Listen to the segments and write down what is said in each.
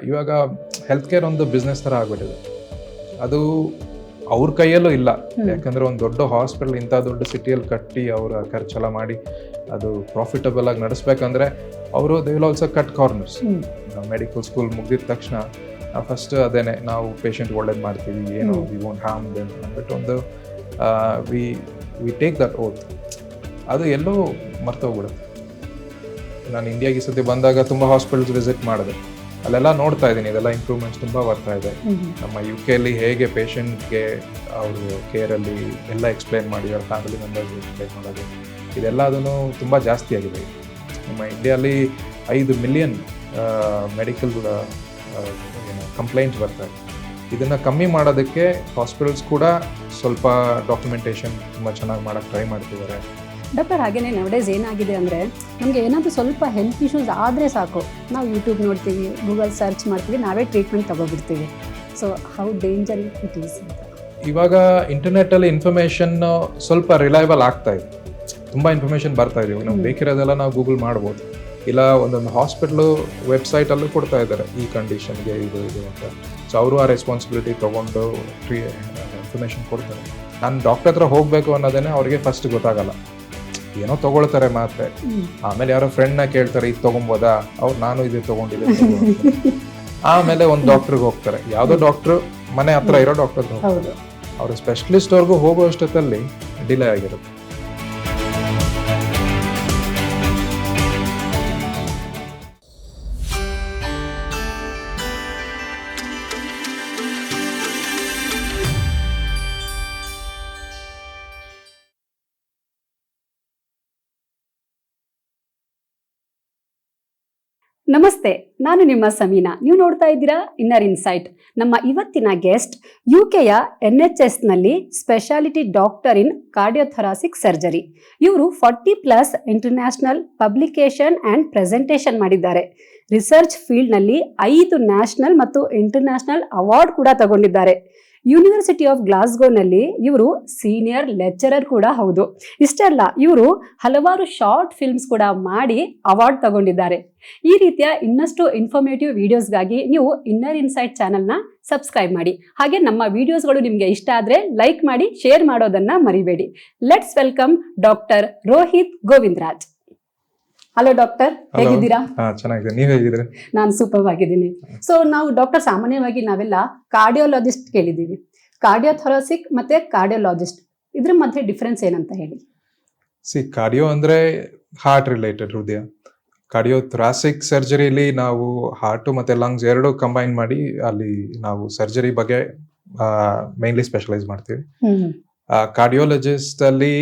ಇವಾಗ health care ಒಂದು business ಥರ ಆಗ್ಬಿಟ್ಟಿದೆ. ಅದು ಅವ್ರ ಕೈಯಲ್ಲೂ ಇಲ್ಲ. ಯಾಕಂದ್ರೆ ಒಂದು ದೊಡ್ಡ ಹಾಸ್ಪಿಟಲ್ ಇಂಥ ದೊಡ್ಡ ಸಿಟಿಯಲ್ಲಿ ಕಟ್ಟಿ ಅವರ ಖರ್ಚೆಲ್ಲ ಮಾಡಿ ಅದು ಪ್ರಾಫಿಟಬಲ್ ಆಗಿ ನಡೆಸ್ಬೇಕಂದ್ರೆ ಅವರು they will also cut corners. Medical school ಮುಗಿದ ತಕ್ಷಣ ಫಸ್ಟ್ ಅದೇನೆ, ನಾವು ಪೇಷಂಟ್ ಒಳ್ಳೇದು ಮಾಡ್ತೀವಿ, ಏನೋ ವಿ ವೋಂಟ್ ಹಾರ್ಮ್ ದೆಮ್ ಅಂದ್ಬಿಟ್ಟು ಒಂದು ವಿ ಟೇಕ್ ದಟ್ ಓತ್. ಅದು ಎಲ್ಲೋ ಮರ್ತೋಗ್ಬಿಡುತ್ತೆ. ನಾನು ಇಂಡಿಯಾಗೆ ಸತಿ ಬಂದಾಗ ತುಂಬ ಹಾಸ್ಪಿಟಲ್ಸ್ ವಿಸಿಟ್ ಮಾಡಿದೆ, ಅಲ್ಲೆಲ್ಲ ನೋಡ್ತಾ ಇದ್ದೀನಿ ಇದೆಲ್ಲ ಇಂಪ್ರೂವ್ಮೆಂಟ್ಸ್ ತುಂಬ ಬರ್ತಾ ಇದೆ. ನಮ್ಮ UK ಹೇಗೆ ಪೇಷಂಟ್ಗೆ ಅವರು ಕೇರಲ್ಲಿ ಎಲ್ಲ ಎಕ್ಸ್ಪ್ಲೈನ್ ಮಾಡಿ ಅವ್ರ ಫ್ಯಾಮಿಲಿ ಮೆಂಬರ್ಸ್ ಎಕ್ಸ್ಪ್ಲೈನ್ ಮಾಡೋದು, ಇದೆಲ್ಲ ಅದನ್ನು ತುಂಬ ಜಾಸ್ತಿ ಆಗಿದೆ. ನಮ್ಮ ಇಂಡಿಯಾಲಿ 5 ಮಿಲಿಯನ್ ಮೆಡಿಕಲ್ ಕಂಪ್ಲೇಂಟ್ಸ್ ಬರ್ತಾ ಇದೆ. ಇದನ್ನು ಕಮ್ಮಿ ಮಾಡೋದಕ್ಕೆ ಹಾಸ್ಪಿಟಲ್ಸ್ ಕೂಡ ಸ್ವಲ್ಪ ಡಾಕ್ಯುಮೆಂಟೇಷನ್ ತುಂಬ ಚೆನ್ನಾಗಿ ಮಾಡೋಕ್ಕೆ ಟ್ರೈ ಮಾಡ್ತಿದ್ದಾರೆ. ಡಾಕ್ಟರ್, ಹಾಗೇನೆ ನವಡೇಸ್ ಏನಾಗಿದೆ ಅಂದರೆ ನಮಗೆ ಏನಾದರೂ ಸ್ವಲ್ಪ ಹೆಲ್ತ್ ಇಶ್ಯೂಸ್ ಆದರೆ ಸಾಕು, ನಾವು ಯೂಟ್ಯೂಬ್ ನೋಡ್ತೀವಿ, ಗೂಗಲ್ ಸರ್ಚ್ ಮಾಡ್ತೀವಿ, ನಾವೇ ಟ್ರೀಟ್ಮೆಂಟ್ ತಗೋಬಿಡ್ತೀವಿ. So how danger it is ಅಂತ. ಇವಾಗ ಇಂಟರ್ನೆಟ್ಟಲ್ಲಿ ಇನ್ಫಾರ್ಮೇಷನ್ ಸ್ವಲ್ಪ ರಿಲಯಬಲ್ ಆಗ್ತಾ ಇದೆ, ತುಂಬ ಇನ್ಫಾರ್ಮೇಷನ್ ಬರ್ತಾ ಇದೆ. ನಾವು ಬೇಕಿರೋದೆಲ್ಲ ನಾವು ಗೂಗಲ್ ಮಾಡ್ಬೋದು, ಇಲ್ಲ ಒಂದೊಂದು ಹಾಸ್ಪಿಟ್ಲು ವೆಬ್ಸೈಟಲ್ಲೂ ಕೊಡ್ತಾ ಇದ್ದಾರೆ ಈ ಕಂಡೀಷನ್ಗೆ ಇದು ಅಂತ. ಸೊ ಅವರು ಆ ರೆಸ್ಪಾನ್ಸಿಬಿಲಿಟಿ ತೊಗೊಂಡು ಇನ್ಫಾರ್ಮೇಷನ್ ಕೊಡ್ತಾರೆ. ನಾನು ಡಾಕ್ಟರ್ ಹತ್ರ ಹೋಗಬೇಕು ಅನ್ನೋದೇ ಅವ್ರಿಗೆ ಫಸ್ಟ್ ಗೊತ್ತಾಗಲ್ಲ, ಏನೋ ತೊಗೊಳ್ತಾರೆ ಮಾತ್ರೆ. ಆಮೇಲೆ ಯಾರೋ ಫ್ರೆಂಡ್ನ ಕೇಳ್ತಾರೆ, ಇದು ತೊಗೊಬೋದಾ, ಅವ್ರು ನಾನು ಇದು ತೊಗೊಂಡಿದ್ದೆ. ಆಮೇಲೆ ಒಂದು ಡಾಕ್ಟ್ರಿಗೆ ಹೋಗ್ತಾರೆ, ಯಾವುದೋ ಡಾಕ್ಟ್ರು ಮನೆ ಹತ್ರ ಇರೋ ಡಾಕ್ಟರ್ಗೆ ಹೋಗ್ತಾರೆ. ಅವರು ಸ್ಪೆಷಲಿಸ್ಟ್ವರೆಗೂ ಹೋಗೋ ಅಷ್ಟೊತ್ತಲ್ಲಿ ಡಿಲೇ ಆಗಿರುತ್ತೆ. ನಮಸ್ತೆ, ನಾನು ನಿಮ್ಮ ಸಮೀನಾ. ನೀವು ನೋಡ್ತಾ ಇದ್ದೀರಾ ಇನ್ನರ್ ಇನ್ಸೈಟ್. ನಮ್ಮ ಇವತ್ತಿನ ಗೆಸ್ಟ್ UKಯ NHSನಲ್ಲಿ speciality doctor in cardiothoracic surgery. ಇವರು 40+ ಇಂಟರ್ನ್ಯಾಷನಲ್ ಪಬ್ಲಿಕೇಶನ್ ಆ್ಯಂಡ್ ಪ್ರೆಸೆಂಟೇಷನ್ ಮಾಡಿದ್ದಾರೆ. ರಿಸರ್ಚ್ ಫೀಲ್ಡ್ನಲ್ಲಿ 5 ನ್ಯಾಷನಲ್ ಮತ್ತು ಇಂಟರ್ನ್ಯಾಷನಲ್ ಅವಾರ್ಡ್ ಕೂಡ ತಗೊಂಡಿದ್ದಾರೆ. ಯೂನಿವರ್ಸಿಟಿ ಆಫ್ ಗ್ಲಾಸ್ಗೋನಲ್ಲಿ ಇವರು ಸೀನಿಯರ್ ಲೆಕ್ಚರರ್ ಕೂಡ ಹೌದು. ಇಷ್ಟಲ್ಲ, ಇವರು ಹಲವಾರು ಶಾರ್ಟ್ ಫಿಲ್ಮ್ಸ್ ಕೂಡ ಮಾಡಿ ಅವಾರ್ಡ್ ತಗೊಂಡಿದ್ದಾರೆ. ಈ ರೀತಿಯ ಇನ್ನಷ್ಟು ಇನ್ಫಾರ್ಮೇಟಿವ್ ವಿಡಿಯೋಸ್ಗಾಗಿ ನೀವು ಇನ್ನರ್ ಇನ್ಸೈಟ್ ಚಾನಲ್ನ ಸಬ್ಸ್ಕ್ರೈಬ್ ಮಾಡಿ. ಹಾಗೆ ನಮ್ಮ ವಿಡಿಯೋಸ್ಗಳು ನಿಮಗೆ ಇಷ್ಟ ಆದರೆ ಲೈಕ್ ಮಾಡಿ, ಶೇರ್ ಮಾಡೋದನ್ನ ಮರಿಬೇಡಿ. Let's welcome doctor Rohit Govindaraj. Hello doctor, ಹೇಗಿದ್ದೀರಾ? ಚೆನ್ನಾಗಿದೆ, ನೀವು ಹೇಗಿದ್ದೀರಾ? ನಾನು ಸೂಪರ್ ಆಗಿದ್ದೀನಿ. ಸೊ ನಾವು ಡಾಕ್ಟರ್, ಸಾಮಾನ್ಯವಾಗಿ ನಾವೆಲ್ಲ ಕಾರ್ಡಿಯೋಲಾಜಿಸ್ಟ್ ಕೇಳಿದ್ದೀವಿ, ಕಾರ್ಡಿಯೋಥೊರಾಸಿಕ್ ಮತ್ತೆ ಕಾರ್ಡಿಯೋಲಾಜಿಸ್ಟ್, ಇದ್ರ ಮಧ್ಯೆ ಡಿಫ್ರೆನ್ಸ್ ಏನಂತ ಹೇಳಿ. ಕಾರ್ಡಿಯೋ ಅಂದ್ರೆ ಹಾರ್ಟ್ ರಿಲೇಟೆಡ್, ಹೃದಯ. ಕಾರ್ಡಿಯೋಥೊರಾಸಿಕ್ ಸರ್ಜರಿಲಿ ನಾವು ಹಾರ್ಟ್ ಮತ್ತೆ ಲಂಗ್ಸ್ ಎರಡು ಕಂಬೈನ್ ಮಾಡಿ ಅಲ್ಲಿ ನಾವು ಸರ್ಜರಿ ಬಗ್ಗೆ ಮೇನ್ಲಿ ಸ್ಪೆಷಲೈಸ್ ಮಾಡ್ತೀವಿ. ಕಾರ್ಡಿಯೋಲಜಿಸ್ಟ್ ಅಲ್ಲಿ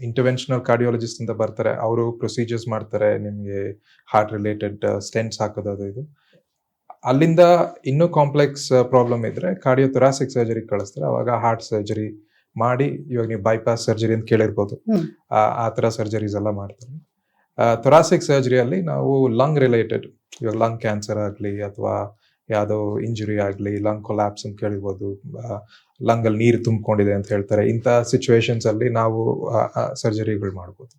ಇಂಟರ್ವೆನ್ಷನಲ್ ಕಾರ್ಡಿಯೋಲಜಿಸ್ಟ್ ಅಂತ ಬರ್ತಾರೆ, ಅವರು ಪ್ರೊಸೀಜರ್ಸ್ ಮಾಡ್ತಾರೆ, ನಿಮಗೆ ಹಾರ್ಟ್ ರಿಲೇಟೆಡ್ ಸ್ಟೆಂಟ್ಸ್ ಹಾಕೋದು ಅದು ಇದು. ಅಲ್ಲಿಂದ ಇನ್ನೂ ಕಾಂಪ್ಲೆಕ್ಸ್ ಪ್ರಾಬ್ಲಮ್ ಇದ್ರೆ ಕಾರ್ಡಿಯೋಥೊರಾಸಿಕ್ ಸರ್ಜರಿ ಕಳಿಸ್ತಾರೆ, ಅವಾಗ ಹಾರ್ಟ್ ಸರ್ಜರಿ ಮಾಡಿ, ಇವಾಗ ನೀವು ಬೈಪಾಸ್ ಸರ್ಜರಿ ಅಂತ ಕೇಳಿರ್ಬೋದು, ಆ ಥರ ಸರ್ಜರೀಸ್ ಎಲ್ಲ ಮಾಡ್ತಾರೆ. ಥೊರಾಸಿಕ್ ಸರ್ಜರಿಯಲ್ಲಿ ನಾವು ಲಂಗ್ ರಿಲೇಟೆಡ್, ಇವಾಗ ಲಂಗ್ ಕ್ಯಾನ್ಸರ್ ಆಗಲಿ ಅಥವಾ ಯಾವುದೋ ಇಂಜುರಿ ಆಗಲಿ, ಲಂಗ್ ಕೊಲ್ಯಾಪ್ಸ್ ಅಂತ ಕೇಳಿರ್ಬೋದು, ಲಂಗಲ್ಲಿ ನೀರು ತುಂಬಿಕೊಂಡಿದೆ ಅಂತ ಹೇಳ್ತಾರೆ, ಇಂಥ ಸಿಚುವೇಶನ್ಸ್ ಅಲ್ಲಿ ನಾವು ಸರ್ಜರಿಗಳು ಮಾಡ್ಬೋದು.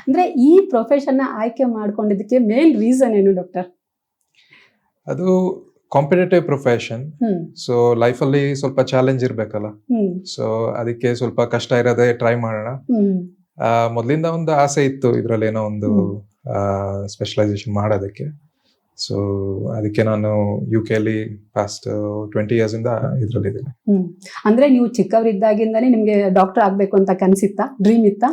ಅಂದ್ರೆ ಈ ಪ್ರೊಫೆಷನ್ ಆಯ್ಕೆ ಮಾಡ್ಕೊಂಡಿದ್ದಕ್ಕೆ ಮೇನ್ ರೀಸನ್ ಏನು ಡಾಕ್ಟರ್? ಅದು ಕಾಂಪಿಟೇಟಿವ್ ಪ್ರೊಫೆಷನ್, ಸೊ ಲೈಫಲ್ಲಿ ಸ್ವಲ್ಪ ಚಾಲೆಂಜ್ ಇರ್ಬೇಕಲ್ಲ, ಸೊ ಅದಕ್ಕೆ ಸ್ವಲ್ಪ ಕಷ್ಟ ಇರೋದೇ ಟ್ರೈ ಮಾಡೋಣ. ಮೊದಲಿಂದ ಒಂದು ಆಸೆ ಇತ್ತು ಇದರಲ್ಲಿ ಏನೋ ಒಂದು ಸ್ಪೆಷಲೈಸೇಷನ್ ಮಾಡೋದಕ್ಕೆ. ಸೊ ಅದಕ್ಕೆ ನಾನು UK ಪಾಸ್ಟ್ 20 years ಇಂದ ಇದ್ರಲ್ಲಿದ್ದೀನಿ. ಅಂದ್ರೆ ನೀವು ಚಿಕ್ಕವರಿದ್ದಾಗಿಂದಾನೇ ನಿಮ್ಗೆ ಡಾಕ್ಟರ್ ಆಗ್ಬೇಕು ಅಂತ ಕನ್ಸಿತ್ತಾ, ಡ್ರೀಮ್ ಇತ್ತಾ?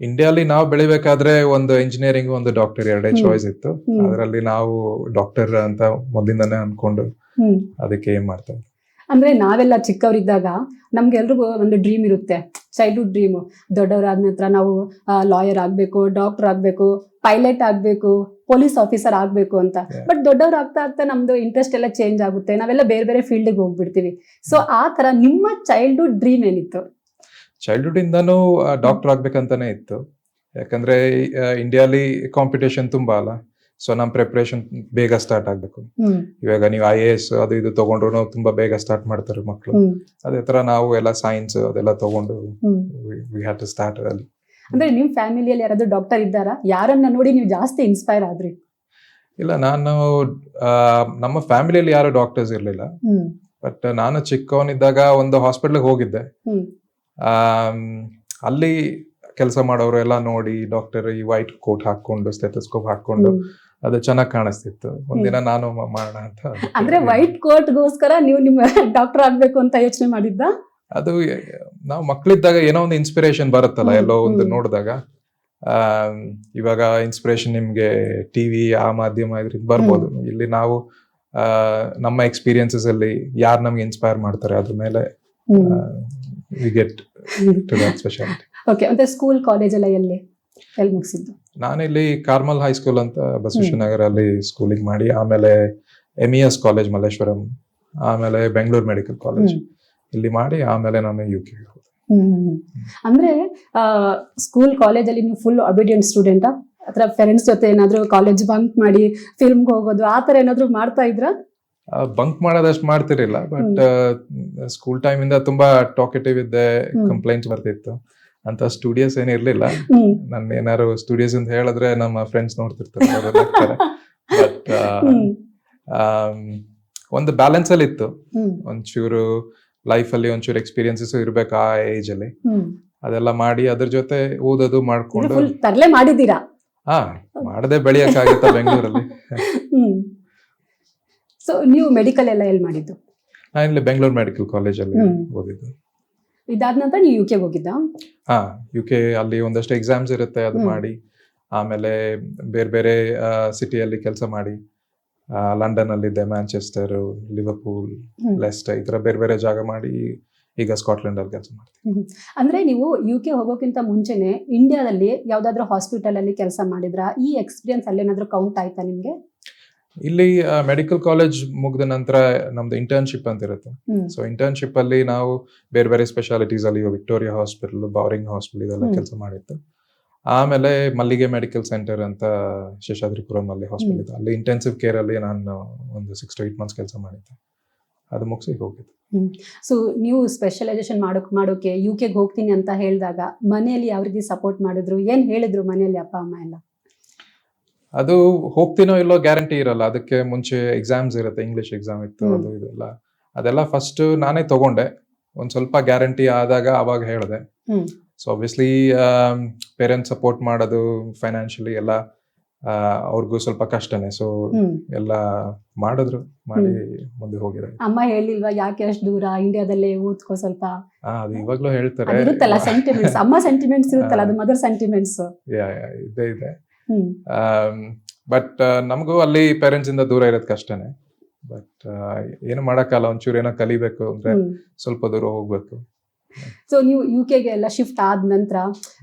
ಇಂಡಿಯಾಲಿ ನಾವು ಬೆಳಿಬೇಕಾದ್ರೆ ಒಂದು ಇಂಜಿನಿಯರಿಂಗ್ ಒಂದು ಡಾಕ್ಟರ್ ಎರಡೇ ಚಾಯ್ಸ್ ಇತ್ತು. ಅದರಲ್ಲಿ ನಾವು ಡಾಕ್ಟರ್ ಅಂತ ಮೊದಲಿಂದಾನೇ ಅನ್ಕೊಂಡು ಅದಕ್ಕೆ ಏನ್ ಮಾಡ್ತಾ ಇದ್ದೆ. ಅಂದ್ರೆ ನಾವೆಲ್ಲ ಚಿಕ್ಕವರಿದ್ದಾಗ ನಮ್ಗೆ ಎಲ್ರಿಗೂ ಒಂದು ಡ್ರೀಮ್ ಇರುತ್ತೆ, ಚೈಲ್ಡ್ಹುಡ್ ಡ್ರೀಮು. ದೊಡ್ಡವರಾದ ನಂತರ ನಾವು ಲಾಯರ್ ಆಗ್ಬೇಕು, ಡಾಕ್ಟರ್ ಆಗ್ಬೇಕು, ಪೈಲಟ್ ಆಗ್ಬೇಕು, ಪೊಲೀಸ್ ಆಫೀಸರ್ ಆಗ್ಬೇಕು ಅಂತ. ಬಟ್ ದೊಡ್ಡವ್ರು ಆಗ್ತಾ ಆಗ್ತಾ ನಮ್ದು ಇಂಟ್ರೆಸ್ಟ್ ಎಲ್ಲ ಚೇಂಜ್ ಆಗುತ್ತೆ, ನಾವೆಲ್ಲ ಬೇರೆ ಬೇರೆ ಫೀಲ್ಡ್ಗೆ ಹೋಗ್ಬಿಡ್ತೀವಿ. ಸೊ ಆ ತರ ನಿಮ್ಮ ಚೈಲ್ಡ್ಹುಡ್ ಡ್ರೀಮ್ ಏನಿತ್ತು? ಚೈಲ್ಡ್ಹುಡ್ ಇಂದಾನು ಡಾಕ್ಟರ್ ಆಗ್ಬೇಕಂತಾನೆ ಇತ್ತು, ಯಾಕಂದ್ರೆ ಇಂಡಿಯಾಲಿ ಕಾಂಪಿಟೇಷನ್ ತುಂಬಾ ಅಲ್ಲ. ಸೊ ನಮ್ಮ ಪ್ರಿಪರೇಷನ್ ಬೇಗ ಸ್ಟಾರ್ಟ್ ಆಗ್ಬೇಕು. ಇವಾಗ ನೀವು IAS ಅದು ಇದು ತಗೊಂಡ್ರು ತುಂಬಾ ಬೇಗ ಸ್ಟಾರ್ಟ್ ಮಾಡ್ತಾರೆ ಮಕ್ಕಳು. ಅದೇ ತರ ನಾವು ಎಲ್ಲ ಸೈನ್ಸ್ ಅದೆಲ್ಲ ತಗೊಂಡು ವಿ ಹ್ಯಾಡ್ ಟು ಸ್ಟಾರ್ಟ್ ಅಲ್ಲಿ. ಅಂದ್ರೆ ನಿಮ್ ಫ್ಯಾಮಿಲಿಯಲ್ಲಿ ಯಾರಾದ್ರೂ ಡಾಕ್ಟರ್ ಇದ್ದಾರಾ? ಯಾರನ್ನ ನೋಡಿ ನೀವು ಜಾಸ್ತಿ ಇನ್ಸ್ಪೈರ್ ಆದ್ರಿ? ಇಲ್ಲ ನಾನು ಆ, ನಮ್ಮ ಫ್ಯಾಮಿಲಿಯಲ್ಲಿ ಯಾರು ಡಾಕ್ಟರ್ಸ್ ಇರ್ಲಿಲ್ಲ. ಹ್ಮ್ ಬಟ್ ನಾನು ಚಿಕ್ಕವನಿದ್ದಾಗ ಒಂದು ಹಾಸ್ಪಿಟ್ಲಿಗೆ ಹೋಗಿದ್ದೆ. ಹ್ಮ್ ಆಮ್, ಅಲ್ಲಿ ಕೆಲಸ ಮಾಡೋರು ಎಲ್ಲ ನೋಡಿ ಡಾಕ್ಟರ್ ಈ ವೈಟ್ ಕೋಟ್ ಹಾಕೊಂಡು ಸ್ಟೆಥೋಸ್ಕೋಪ್ ಹಾಕೊಂಡು ಹ್ಮ್. ಅದು ಚೆನ್ನಾಗಿ ಕಾಣಿಸ್ತಿತ್ತು. ಒಂದಿನ ನಾನು ಮಾಡೋಣ ಅಂತ ಅಂದ್ರೆ ವೈಟ್ ಕೋಟ್ಗೋಸ್ಕರ ನೀವು ನಿಮ್ಮ ಡಾಕ್ಟರ್ ಆಗ್ಬೇಕು ಅಂತ ಯೋಚನೆ ಮಾಡಿದ್ದ? ಅದು ನಾವು ಮಕ್ಕಳಿದ್ದಾಗ ಏನೋ ಒಂದು ಇನ್ಸ್ಪಿರೇಷನ್ ಬರುತ್ತಲ್ಲ, ಹ್ಮ್, ಎಲ್ಲೋ ಒಂದು ಹ್ಮ್. ನೋಡಿದಾಗ. ಇವಾಗ ಇನ್ಸ್ಪಿರೇಷನ್ ನಿಮ್ಗೆ ಟಿವಿ ಆ ಮಾಧ್ಯಮ ಇದ್ರಿಂದ ಬರ್ಬೋದು. ಇಲ್ಲಿ ನಾವು ನಮ್ಮ ಎಕ್ಸ್ಪೀರಿಯನ್ಸಸ್ ಅಲ್ಲಿ ಯಾರು ನಮ್ಗೆ ಇನ್ಸ್ಪೈರ್ ಮಾಡ್ತಾರೆ ಅದ್ರ ಮೇಲೆ we get to that speciality. Okay, ಮತ್ತೆ ಸ್ಕೂಲ್ ಕಾಲೇಜ್ ಎಲ್ಲ ಎಲ್ಲಿ ಮುಗಿಸಿದ್ದು? ನಾನಿಲ್ಲಿ ಕಾರ್ಮಲ್ ಹೈಸ್ಕೂಲ್ ಅಂತ ಬಸವೇಶ್ವರನಗರ ಅಲ್ಲಿ ಸ್ಕೂಲಿಂಗ್ ಮಾಡಿ, ಆಮೇಲೆ MES ಕಾಲೇಜ್ ಮಲ್ಲೇಶ್ವರಂ, ಆಮೇಲೆ ಬೆಂಗಳೂರು ಮೆಡಿಕಲ್ ಕಾಲೇಜ್ ಇಲ್ಲಿ ಮಾಡಿ, ಆಮೇಲೆ ನಾನು UK ಹೋದೆ. ಅಂದ್ರೆ ಸ್ಕೂಲ್ ಕಾಲೇಜಲ್ಲಿ ನೀವು ಫುಲ್ ಒಬಿಡಿಯಂಟ್ ಸ್ಟೂಡೆಂಟಾ ಅಥವಾ ಫ್ರೆಂಡ್ಸ್ ಜೊತೆ ಏನಾದ್ರು ಕಾಲೇಜ್ ಬಂಕ್ ಮಾಡಿ ಫಿಲ್ಮ್ಗೆ ಹೋಗೋದು ಆ ತರ ಏನಾದ್ರು ಮಾಡ್ತಾ ಇದ್ರಾ? ಬಂಕ್ ಮಾಡೋದಷ್ಟು ಮಾಡ್ತಿರ್ಲಿಲ್ಲ, ಬಟ್ ಸ್ಕೂಲ್ ಟೈಮ್ ಇಂದ ತುಂಬಾ ಟಾಕೆಟಿವ್ ಇದ್ದೆ, ಕಂಪ್ಲೇಂಟ್ಸ್ ಬರ್ತಿತ್ತು. ಅಂತ ಸ್ಟುಡಿಯೋಸ್ ಏನಿರ್ಲಿಲ್ಲ. ನಾನು ಏನಾದ್ರು ಸ್ಟುಡಿಯೋಸ್ ಅಂತ ಹೇಳಿದ್ರೆ ನಮ್ಮ ಫ್ರೆಂಡ್ಸ್ ನೋಡ್ತಿರ್ತಾರೆ. ಬಟ್ ಒಂದು ಬ್ಯಾಲೆನ್ಸ್ ಅಲ್ಲಿ ಇತ್ತು. ಒಂಚೂರು ಲೈಫ್ ಅಲ್ಲಿ ಒಂಚೂರು ಎಕ್ಸ್ಪೀರಿಯನ್ಸಸ್ ಇರ್ಬೇಕು ಆ ಏಜ್ ಅಲ್ಲಿ. ಅದೆಲ್ಲ ಮಾಡಿ ಅದ್ರ ಜೊತೆ ಓದೋದು ಮಾಡ್ಕೊಂಡು ತರಲೆ ಮಾಡಿದ್ದೀರಾ? ಮಾಡದೆ ಬೆಳೆಯಕ್ಕಾಗತ್ತಾ ಬೆಂಗಳೂರಲ್ಲಿ. ಸೊ ನೀವು ಮೆಡಿಕಲ್ ಎಲ್ಲ ಎಲ್ಲಿ ಮಾಡಿದ್ದು? ನಾನು ಇಲ್ಲಿ ಬೆಂಗಳೂರು ಮೆಡಿಕಲ್ ಕಾಲೇಜ್ ಅಲ್ಲಿ ಓದಿದ್ದು. ಇದಾದ ನಂತರ ನೀವು UK ಹೋಗಿದ್ದ? UK ಅಲ್ಲಿ ಒಂದಷ್ಟು ಎಕ್ಸಾಮ್ಸ್ ಇರುತ್ತೆ, ಅದು ಮಾಡಿ ಆಮೇಲೆ ಬೇರೆ ಬೇರೆ ಸಿಟಿಯಲ್ಲಿ ಕೆಲಸ ಮಾಡಿ, ಲಂಡನ್ ಅಲ್ಲಿದ್ದೆ, ಮ್ಯಾಂಚೆಸ್ಟರ್, ಲಿವರ್ಪೂಲ್, ಲೆಸ್ಟರ್, ಈ ತರ ಬೇರೆ ಬೇರೆ ಜಾಗ ಮಾಡಿ ಈಗ ಸ್ಕಾಟ್ಲೆಂಡ್ ಅಲ್ಲಿ ಕೆಲಸ ಮಾಡ್ತೀನಿ. ಅಂದ್ರೆ ನೀವು UK ಹೋಗೋಕ್ಕಿಂತ ಮುಂಚೆನೆ ಇಂಡಿಯಾದಲ್ಲಿ ಯಾವ್ದಾದ್ರು ಹಾಸ್ಪಿಟಲ್ ಅಲ್ಲಿ ಕೆಲಸ ಮಾಡಿದ್ರ? ಈ ಎಕ್ಸ್ಪೀರಿಯನ್ಸ್ ಅಲ್ಲೇನಾದ್ರೂ ಕೌಂಟ್ ಆಯ್ತಾ ನಿಮ್ಗೆ? ಇಲ್ಲಿ ಮೆಡಿಕಲ್ ಕಾಲೇಜ್ ಮುಗಿದ ನಂತರ ನಮ್ದು ಇಂಟರ್ನ್ಶಿಪ್ ಅಂತ ಇರುತ್ತೆ. ಸೊ ಇಂಟರ್ನ್ಶಿಪ್ ಅಲ್ಲಿ ನಾವು ಬೇರೆ ಬೇರೆ ಸ್ಪೆಷಾಲಿಟೀಸ್ ಅಲ್ಲಿ ವಿಕ್ಟೋರಿಯಾ ಹಾಸ್ಪಿಟಲ್, ಬೌರಿಂಗ್ ಹಾಸ್ಪಿಟಲ್ ಇದೆಲ್ಲ ಕೆಲಸ ಮಾಡಿತ್ತು. ಆಮೇಲೆ ಮಲ್ಲಿಗೆ ಮೆಡಿಕಲ್ ಸೆಂಟರ್ ಅಂತ ಶೇಷಾದ್ರಿಪುರಂ ಅಲ್ಲಿ ಹಾಸ್ಪಿಟಲ್ ಇದೆ, ಅಲ್ಲಿ ಇಂಟೆನ್ಸಿವ್ ಕೇರ್ ಅಲ್ಲಿ ನಾನು ಒಂದು 6 to 8 months ಕೆಲಸ ಮಾಡಿದ್ದೆ. ಅದು ಮುಗಿಸಿ ಹೋಗಿದ್ದು. ಸೊ ನೀವು ಸ್ಪೆಷಲೈಸೇಷನ್ ಮಾಡೋಕೆ UK ಹೋಗ್ತೀನಿ ಅಂತ ಹೇಳಿದಾಗ ಮನೆಯಲ್ಲಿ ಯಾವ ರೀತಿ ಸಪೋರ್ಟ್ ಮಾಡಿದ್ರು? ಏನ್ ಹೇಳಿದ್ರು ಮನೆಯಲ್ಲಿ ಅಪ್ಪ ಅಮ್ಮ ಎಲ್ಲ? ಅದು ಹೋಗ್ತೀನೋ ಇಲ್ಲೋ ಗ್ಯಾರಂಟಿ ಇರಲ್ಲ. ಅದಕ್ಕೆ ಮುಂಚೆ ಎಕ್ಸಾಮ್ಸ್ ಇರುತ್ತೆ, ಇಂಗ್ಲಿಷ್ ಎಕ್ಸಾಮ್ ಇತ್ತು, ಅದು ಇದೆಲ್ಲ. ಅದೆಲ್ಲ ಫಸ್ಟ್ ನಾನೇ ತಗೊಂಡೆ. ಒಂದ್ ಸ್ವಲ್ಪ ಗ್ಯಾರಂಟಿ ಆದಾಗ ಅವಾಗ ಹೇಳಿದೆ. ಸೊ ಆಬ್ವಿಯಸ್ಲಿ ಪೇರೆಂಟ್ಸ್ ಸಪೋರ್ಟ್ ಮಾಡೋದು ಫೈನಾನ್ಷಿಯಲಿ ಎಲ್ಲ ಅವ್ರಿಗೂ ಸ್ವಲ್ಪ ಕಷ್ಟನೇ. ಸೊ ಎಲ್ಲ ಮಾಡಿದ್ರು, ಮಾಡಿ ಮುಂದೆ ಹೋಗಿದ್ದಾರೆ. ಅಮ್ಮ ಹೇಳಿಲ್ವಾ ಯಾಕೆ ಅಷ್ಟು ದೂರ, ಇಂಡಿಯಾದಲ್ಲೇ ಓದ್ಕೋ ಸ್ವಲ್ಪ? ಅದು ಇವಾಗ್ಲೂ ಹೇಳ್ತಾರೆ. ಇರುತ್ತಲ್ಲ ಸೆಂಟಿಮೆಂಟ್ಸ್, ಅಮ್ಮ ಸೆಂಟಿಮೆಂಟ್ಸ್ ಇರುತ್ತಲ್ಲ, ಅದು ಮದರ್ ಸೆಂಟಿಮೆಂಟ್ಸ್. ಇದೇ ಇದೆ. ಬಟ್ ನಮಗೂ ಅಲ್ಲಿ ಪೇರೆಂಟ್ಸ್ ಇಂದ ದೂರ ಇರೋದ್ ಕಷ್ಟನೇ. ಬಟ್ ಏನು ಮಾಡಕ್ಕಲ್ಲ, ಒಂಚೂರು ಏನೋ ಕಲಿಬೇಕು ಅಂದ್ರೆ ಸ್ವಲ್ಪ ದೂರ ಹೋಗ್ಬೇಕು. ಸೊ ನೀವು UK ಗೆ ಎಲ್ಲ ಶಿಫ್ಟ್ ಆದ ನಂತರ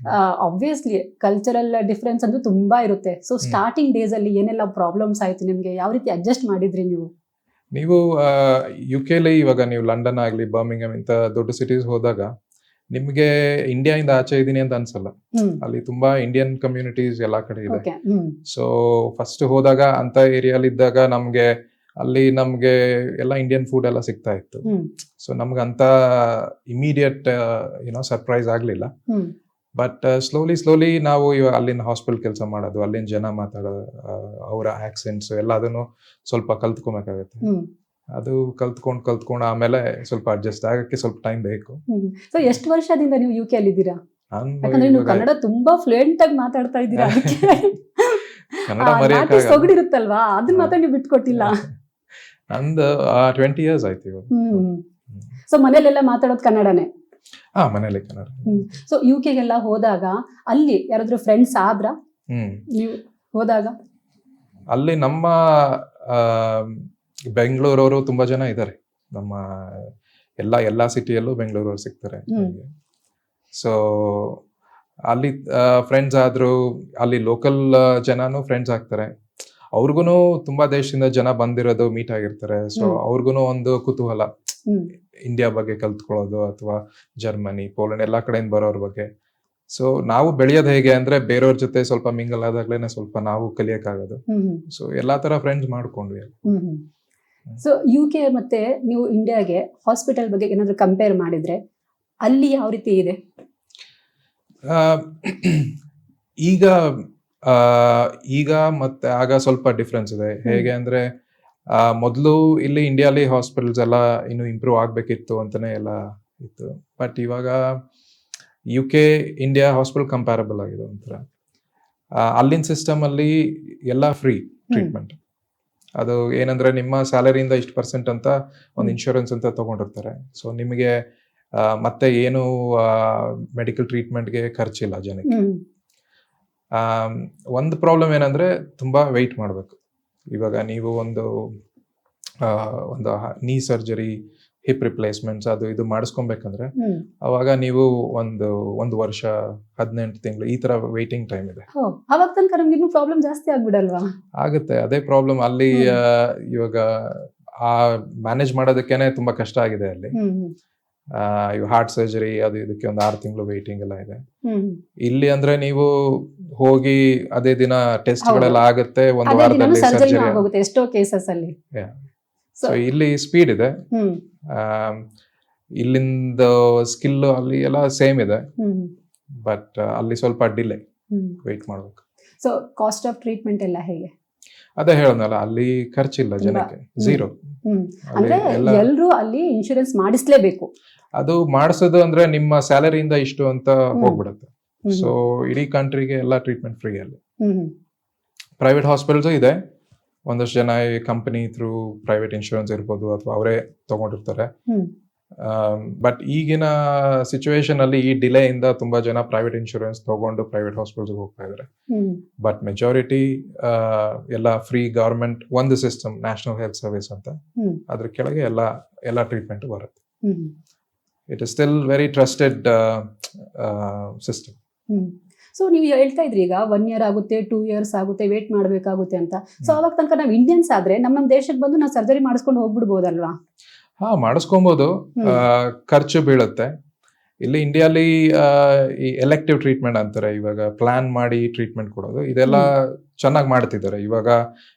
ಆಬ್ವಿಯಸ್ಲಿ ಕಲ್ಚರಲ್ ಡಿಫ್ರೆನ್ಸ್ ಅಂತೂ ತುಂಬಾ ಇರುತ್ತೆ. ಸೊ ಸ್ಟಾರ್ಟಿಂಗ್ ಡೇಸ್ ಅಲ್ಲಿ ಏನೆಲ್ಲ ಪ್ರಾಬ್ಲಮ್ಸ್ ಆಯ್ತು ನಿಮ್ಗೆ? ಯಾವ ರೀತಿ ಅಡ್ಜಸ್ಟ್ ಮಾಡಿದ್ರಿ ನೀವು? ನೀವು UK ಲಿ ಇವಾಗ ನೀವು ಲಂಡನ್ ಆಗ್ಲಿ, ಬರ್ಮಿಂಗಮ್ ಇಂತ ದೊಡ್ಡ ಸಿಟೀಸ್ ಹೋದಾಗ ನಿಮ್ಗೆ ಇಂಡಿಯಾ ಇಂದ ಆಚೆ ಇದೀನಿ ಅಂತ ಅನ್ಸಲ್ಲ. ಅಲ್ಲಿ ತುಂಬಾ ಇಂಡಿಯನ್ ಕಮ್ಯುನಿಟೀಸ್ ಎಲ್ಲಾ ಕಡೆ ಇದೆ. ಸೊ ಫಸ್ಟ್ ಹೋದಾಗ ಅಂತ ಏರಿಯಾಲಿ ಇದ್ದಾಗ ನಮ್ಗೆ ಎಲ್ಲ ಇಂಡಿಯನ್ ಫುಡ್ ಎಲ್ಲ ಸಿಗ್ತಾ ಇತ್ತು. ಸೊ ನಮ್ಗೆ ಅಂತ ಇಮಿಡಿಯೇಟ್ ಸರ್ಪ್ರೈಸ್ ಆಗ್ಲಿಲ್ಲ. ಬಟ್ ಸ್ಲೋಲಿ ನಾವು ಇವಾಗ ಅಲ್ಲಿನ ಹಾಸ್ಪಿಟಲ್ ಕೆಲಸ ಮಾಡೋದು, ಅಲ್ಲಿನ ಜನ ಮಾತಾಡೋದು, ಅವರ ಆಕ್ಸೆಂಟ್ಸ್ ಎಲ್ಲ ಅದನ್ನು ಸ್ವಲ್ಪ ಕಲ್ತ್ಕೊಬೇಕಾಗತ್ತೆ. ಅದು ಕಲ್ತ್ಕೊಂಡು ಆಮೇಲೆ ಸ್ವಲ್ಪ ಅಡ್ಜಸ್ಟ್ ಆಗಕ್ಕೆ ಸ್ವಲ್ಪ ಟೈಮ್ ಬೇಕು. ಸೊ ಎಷ್ಟು ವರ್ಷದಿಂದ ನೀವು UK ಅಲ್ಲಿ ಇದ್ದೀರಾ? ಯಾಕಂದ್ರೆ ನೀವು ಕನ್ನಡ ತುಂಬಾ ಫ್ಲೂಯೆಂಟ್ ಆಗಿ ಮಾತಾಡ್ತಾ ಇದ್ದೀರಾ. ಕನ್ನಡ ಸೊಗಡಿರುತ್ತಲ್ವಾ, ಅದನ್ನ ಮಾತ್ರ ನೀವು ಬಿಟ್ಕೊಟ್ಟಿಲ್ಲ. ನಂದು 20 years ಆಯ್ತು ಇವಾಗ. ಸೊ ಮನೇಲೆಲ್ಲ ಮಾತಾಡೋದು ಕನ್ನಡನೇ? ಮನೇಲಿ ಕನ್ನಡ. ಸೊ UK ಗೆಲ್ಲ ಹೋದಾಗ ಅಲ್ಲಿ ಯಾರಾದ್ರೂ ಫ್ರೆಂಡ್ಸ್ ಆದ್ರ ನೀವು ಹೋದಾಗ? ಅಲ್ಲಿ ನಮ್ಮ ಬೆಂಗಳೂರವರು ತುಂಬಾ ಜನ ಇದ್ದಾರೆ. ನಮ್ಮ ಎಲ್ಲಾ ಸಿಟಿಯಲ್ಲೂ ಬೆಂಗಳೂರವ್ರು ಸಿಗ್ತಾರೆ. ಸೊ ಅಲ್ಲಿ ಫ್ರೆಂಡ್ಸ್ ಆದ್ರು, ಅಲ್ಲಿ ಲೋಕಲ್ ಜನನು ಫ್ರೆಂಡ್ಸ್ ಆಗ್ತಾರೆ. ಅವ್ರಿಗೂನು ತುಂಬಾ ದೇಶದಿಂದ ಜನ ಬಂದಿರೋದು ಮೀಟ್ ಆಗಿರ್ತಾರೆ. ಸೊ ಅವ್ರಿಗೂನು ಒಂದು ಕುತೂಹಲ ಇಂಡಿಯಾ ಬಗ್ಗೆ ಕಲ್ತ್ಕೊಳ್ಳೋದು, ಅಥವಾ ಜರ್ಮನಿ, ಪೋಲೆಂಡ್ ಎಲ್ಲಾ ಕಡೆಯಿಂದ ಬರೋರ್ ಬಗ್ಗೆ. ಸೊ ನಾವು ಬೆಳೆಯೋದು ಹೇಗೆ ಅಂದ್ರೆ ಬೇರೆಯವ್ರ ಜೊತೆ ಸ್ವಲ್ಪ ಮಿಂಗಲ್ ಆದಾಗ್ಲೇನೆ ಸ್ವಲ್ಪ ನಾವು ಕಲಿಯಕ್ಕಾಗೋದು. ಸೊ ಎಲ್ಲಾ ತರ ಫ್ರೆಂಡ್ಸ್ ಮಾಡ್ಕೊಂಡ್ವಿ. ಸೊ UK ಮತ್ತೆ ನೀವು ಇಂಡಿಯಾಗೆ ಹಾಸ್ಪಿಟಲ್ ಬಗ್ಗೆ ಏನಾದ್ರು ಕಂಪೇರ್ ಮಾಡಿದ್ರೆ ಅಲ್ಲಿ ಯಾವ ರೀತಿ ಇದೆ? ಈಗ ಆ, ಈಗ ಮತ್ತೆ ಆಗ ಸ್ವಲ್ಪ ಡಿಫ್ರೆನ್ಸ್ ಇದೆ. ಹೇಗೆ ಅಂದ್ರೆ ಮೊದಲು ಇಲ್ಲಿ ಇಂಡಿಯಾಲಿ ಹಾಸ್ಪಿಟಲ್ಸ್ ಎಲ್ಲ ಇನ್ನು ಇಂಪ್ರೂವ್ ಆಗ್ಬೇಕಿತ್ತು ಅಂತಾನೆ ಎಲ್ಲ ಇತ್ತು. ಬಟ್ ಇವಾಗ UK ಇಂಡಿಯಾ ಹಾಸ್ಪಿಟಲ್ ಕಂಪ್ಯಾರಬಲ್ ಆಗಿದೆ ಒಂಥರ. ಅಲ್ಲಿನ ಸಿಸ್ಟಮ್ ಅಲ್ಲಿ ಎಲ್ಲ ಫ್ರೀ ಟ್ರೀಟ್ಮೆಂಟ್. ಅದು ಏನಂದ್ರೆ ನಿಮ್ಮ ಸ್ಯಾಲರಿಯಿಂದ ಇಷ್ಟು ಪರ್ಸೆಂಟ್ ಅಂತ ಒಂದು ಇನ್ಶೂರೆನ್ಸ್ ಅಂತ ತಗೊಂಡಿರ್ತಾರೆ. ಸೊ ನಿಮಗೆ ಮತ್ತೆ ಏನು ಮೆಡಿಕಲ್ ಟ್ರೀಟ್ಮೆಂಟ್ಗೆ ಖರ್ಚಿಲ್ಲ ಜನಕ್ಕೆ. ಒಂದು ಪ್ರಾಬ್ಲಮ್ ಏನಂದ್ರೆ ತುಂಬಾ ವೆಯ್ಟ್ ಮಾಡಬೇಕು. ಇವಾಗ ನೀವು ಒಂದು ನೀ ಸರ್ಜರಿ, ಹಿಪ್ ರಿಪ್ಲೇಸ್ಮೆಂಟ್ಸ್ ಅದು ಇದು ಮಾಡಿಸ್ಕೊಬೇಕಂದ್ರೆ ಅವಾಗ ನೀವು ಒಂದು ವರ್ಷ 18 ತಿಂಗಳು ಈ ತರ ವೇಟಿಂಗ್ ಟೈಮ್ ಇದೆ. ಅವಾಗ ತನಕ ನಮ್ಗೆ ಇನ್ನೂ ಪ್ರಾಬ್ಲಮ್ ಜಾಸ್ತಿ ಆಗ್ಬಿಡಲ್ವಾ? ಆಗುತ್ತೆ, ಅದೇ ಪ್ರಾಬ್ಲಮ್ ಅಲ್ಲಿ. ಇವಾಗ ಆ ಮ್ಯಾನೇಜ್ ಮಾಡೋದಕ್ಕೇನೆ ತುಂಬಾ ಕಷ್ಟ ಆಗಿದೆ ಅಲ್ಲಿ. ಇವು ಹಾರ್ಟ್ ಸರ್ಜರಿ ಅದು ಇದಕ್ಕೆ ಒಂದು 6 ತಿಂಗಳು ವೇಟಿಂಗ್ ಎಲ್ಲ ಇದೆ. ಇಲ್ಲಿ ಅಂದ್ರೆ ನೀವು ಹೋಗಿ ಅದೇ ದಿನ ಟೆಸ್ಟ್ ಗಳೆಲ್ಲ ಆಗುತ್ತೆ, ಒಂದು ವಾರದಲ್ಲಿ ಸರ್ಜರಿ ಆಗೋಗುತ್ತೆ ಎಷ್ಟೋ ಕೇಸಸ್ ಅಲ್ಲಿ. ಸೊ ಇಲ್ಲಿ ಸ್ಪೀಡ್ ಇದೆ. ಇಲ್ಲಿಂದ ಸ್ಕಿಲ್ ಅಲ್ಲಿ ಎಲ್ಲ ಸೇಮ್ ಇದೆ, ಬಟ್ ಅಲ್ಲಿ ಸ್ವಲ್ಪ ಡಿಲೇ ವೇಟ್ ಮಾಡ್ಬೇಕು. ಸೊ ಕಾಸ್ಟ್ ಆಫ್ ಟ್ರೀಟ್ಮೆಂಟ್ ಎಲ್ಲ ಹೇಗೆ? ಅದೇ ಹೇಳದ್ನಲ್ಲ, ಅಲ್ಲಿ ಖರ್ಚಿಲ್ಲ ಜನಕ್ಕೆ, ಝೀರೋ. ಅಂದ್ರೆ ಎಲ್ಲರೂ ಅಲ್ಲಿ ಇನ್ಶೂರೆನ್ಸ್ ಮಾಡಿಸ್ಲೇಬೇಕು. ಅದು ಮಾಡಿಸೋದು ಅಂದ್ರೆ ನಿಮ್ಮ ಸ್ಯಾಲರಿಯಿಂದ ಇಷ್ಟು ಅಂತ ಹೋಗ್ಬಿಡುತ್ತೆ. ಸೊ ಇಡೀ ಕಂಟ್ರಿಗೆ ಎಲ್ಲ ಟ್ರೀಟ್ಮೆಂಟ್ ಫ್ರೀ ಅಲ್ಲಿ. ಪ್ರೈವೇಟ್ ಹಾಸ್ಪಿಟಲ್ಸ್ ಇದೆ, ಒಂದಷ್ಟು ಜನ ಈ ಕಂಪನಿ ಥ್ರೂ ಪ್ರೈವೇಟ್ ಇನ್ಶೂರೆನ್ಸ್ ಇರ್ಬೋದು ಅಥವಾ ಅವರೇ ತಗೊಂಡಿರ್ತಾರೆ. ಬಟ್ ಈಗಿನ ಸಿಚುವೇಶನ್ ಅಲ್ಲಿ ಈ ಡಿಲೇ ಇಂದ ತುಂಬಾ ಜನ ಪ್ರೈವೇಟ್ ಇನ್ಶೂರೆನ್ಸ್ ತಗೊಂಡು ಪ್ರೈವೇಟ್ ಹಾಸ್ಪಿಟಲ್ಸ್ ಹೋಗ್ತಾ ಇದಾರೆ. ಬಟ್ ಮೆಜಾರಿಟಿ ಎಲ್ಲ ಫ್ರೀ ಗವರ್ಮೆಂಟ್ ಒಂದು ಸಿಸ್ಟಮ್, ನ್ಯಾಷನಲ್ ಹೆಲ್ತ್ ಸರ್ವಿಸ್ ಅಂತ, ಅದ್ರ ಕೆಳಗೆ ಎಲ್ಲ ಟ್ರೀಟ್ಮೆಂಟ್ ಬರುತ್ತೆ. It is still very trusted system. So ನೀವು ಹೇಳ್ತಾ ಇದ್ರಿ ಈಗ 1 year ಆಗುತ್ತೆ, 2 years ಆಗುತ್ತೆ, ವೇಟ್ ಮಾಡ್ಬೇಕಾಗುತ್ತೆ ಅಂತ. ಸೊ ಅವಾಗ ತನಕ ನಾವು ಇಂಡಿಯನ್ಸ್ ಆದ್ರೆ ನಮ್ಮ ದೇಶಕ್ಕೆ ಬಂದು ನಾವು ಸರ್ಜರಿ ಮಾಡಿಸ್ಕೊಂಡು ಹೋಗ್ಬಿಡ್ಬೋದಲ್ವಾ? ಮಾಡಿಸ್ಕೊಬಹುದು, ಖರ್ಚು ಬೀಳುತ್ತೆ. ಇಲ್ಲಿ ಇಂಡಿಯಾಲಿ ಈ ಎಲೆಕ್ಟಿವ್ ಟ್ರೀಟ್ಮೆಂಟ್ ಅಂತಾರೆ, ಇವಾಗ ಪ್ಲಾನ್ ಮಾಡಿ ಟ್ರೀಟ್ಮೆಂಟ್ ಕೊಡೋದು, ಇದೆಲ್ಲ ಚೆನ್ನಾಗಿ ಮಾಡ್ತಿದ್ದಾರೆ. ಇವಾಗ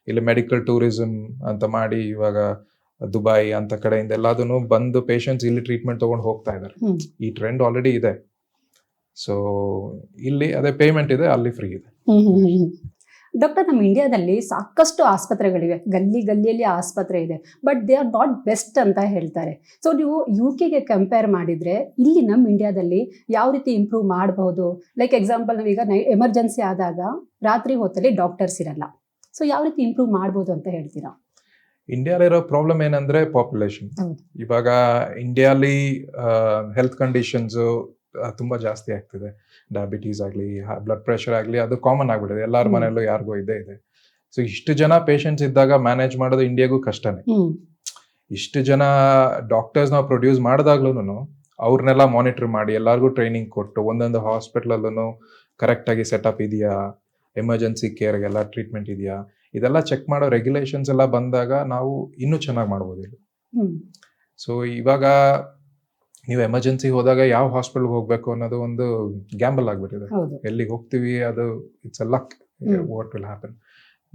ಇಲ್ಲಿ ಮೆಡಿಕಲ್ ಟೂರಿಸಂ ಅಂತ ಮಾಡಿ ಇವಾಗ ದುಬೈ ಅಂತ ಕಡೆಯಿಂದ ಎಲ್ಲದನ್ನು ಬಂದು ಪೇಷಂಟ್ಸ್ ಇಲ್ಲಿ ಟ್ರೀಟ್ಮೆಂಟ್ ತಗೊಂಡು ಹೋಗ್ತಾ ಇದ್ದಾರೆ. ಈ ಟ್ರೆಂಡ್ ಆಲ್ರೆಡಿ ಇದೆ. ಸೊ ಇಲ್ಲಿ ಅದೇ ಪೇಮೆಂಟ್ ಇದೆ, ಅಲ್ಲಿ ಫ್ರೀ ಇದೆ. ಡಾಕ್ಟರ್, ನಮ್ಮ ಇಂಡಿಯಾದಲ್ಲಿ ಸಾಕಷ್ಟು ಆಸ್ಪತ್ರೆಗಳಿವೆ, ಗಲ್ಲಿಯಲ್ಲಿ ಆಸ್ಪತ್ರೆ ಇದೆ, but they are not best ಅಂತ ಹೇಳ್ತಾರೆ. ಸೊ ನೀವು UK ಕಂಪೇರ್ ಮಾಡಿದ್ರೆ ಇಲ್ಲಿ ನಮ್ಮ ಇಂಡಿಯಾದಲ್ಲಿ ಯಾವ ರೀತಿ ಇಂಪ್ರೂವ್ ಮಾಡಬಹುದು? ಲೈಕ್ ಎಕ್ಸಾಂಪಲ್, ನಾವೀಗ ಎಮರ್ಜೆನ್ಸಿ ಆದಾಗ ರಾತ್ರಿ ಹೊತ್ತಲ್ಲಿ ಡಾಕ್ಟರ್ಸ್ ಇರಲ್ಲ. ಸೊ ಯಾವ ರೀತಿ ಇಂಪ್ರೂವ್ ಮಾಡಬಹುದು ಅಂತ ಹೇಳ್ತೀರಾ? ಇಂಡಿಯಾಲಿರೋ ಪ್ರಾಬ್ಲಮ್ ಏನಂದ್ರೆ ಪಾಪ್ಯುಲೇಷನ್. ಇವಾಗ ಇಂಡಿಯಾಲಿ ಹೆಲ್ತ್ ಕಂಡೀಷನ್ಸ್ ತುಂಬಾ ಜಾಸ್ತಿ ಆಗ್ತಿದೆ. ಡಯಾಬಿಟೀಸ್ ಆಗ್ಲಿ, ಬ್ಲಡ್ ಪ್ರೆಷರ್ ಆಗ್ಲಿ, ಅದು ಕಾಮನ್ ಆಗ್ಬಿಟ್ಟಿದೆ, ಎಲ್ಲಾರ ಮನೆಯಲ್ಲೂ ಯಾರಿಗೂ ಇದೇ ಇದೆ. ಸೊ ಇಷ್ಟು ಜನ ಪೇಷಂಟ್ಸ್ ಇದ್ದಾಗ ಮ್ಯಾನೇಜ್ ಮಾಡೋದು ಇಂಡಿಯಾಗೂ ಕಷ್ಟನೇ. ಇಷ್ಟು ಜನ ಡಾಕ್ಟರ್ಸ್ ನಾವು ಪ್ರೊಡ್ಯೂಸ್ ಮಾಡಿದಾಗ್ಲೂ ಅವ್ರನ್ನೆಲ್ಲ ಮಾನಿಟರ್ ಮಾಡಿ ಎಲ್ಲರಿಗೂ ಟ್ರೈನಿಂಗ್ ಕೊಟ್ಟು ಒಂದೊಂದು ಹಾಸ್ಪಿಟಲ್ ಅಲ್ಲೂ ಕರೆಕ್ಟ್ ಆಗಿ ಸೆಟಪ್ ಇದೆಯಾ, ಎಮರ್ಜೆನ್ಸಿ ಕೇರ್ಗೆಲ್ಲ ಟ್ರೀಟ್ಮೆಂಟ್ ಇದೆಯಾ, ಇದೆಲ್ಲ ಚೆಕ್ ಮಾಡೋ ರೆಗ್ಯುಲೇಷನ್ಸ್ ಎಲ್ಲ ಬಂದಾಗ ನಾವು ಇನ್ನೂ ಚೆನ್ನಾಗಿ ಮಾಡ್ಬೋದು ಇಲ್ಲಿ. ಸೊ ಇವಾಗ ನೀವು ಎಮರ್ಜೆನ್ಸಿ ಹೋದಾಗ ಯಾವ ಹಾಸ್ಪಿಟಲ್ಗೆ ಹೋಗ್ಬೇಕು ಅನ್ನೋದು ಒಂದು ಗ್ಯಾಂಬಲ್ ಆಗ್ಬಿಟ್ಟಿದೆ. ಎಲ್ಲಿಗೆ ಹೋಗ್ತೀವಿ ಅದು it's a luck, what will happen.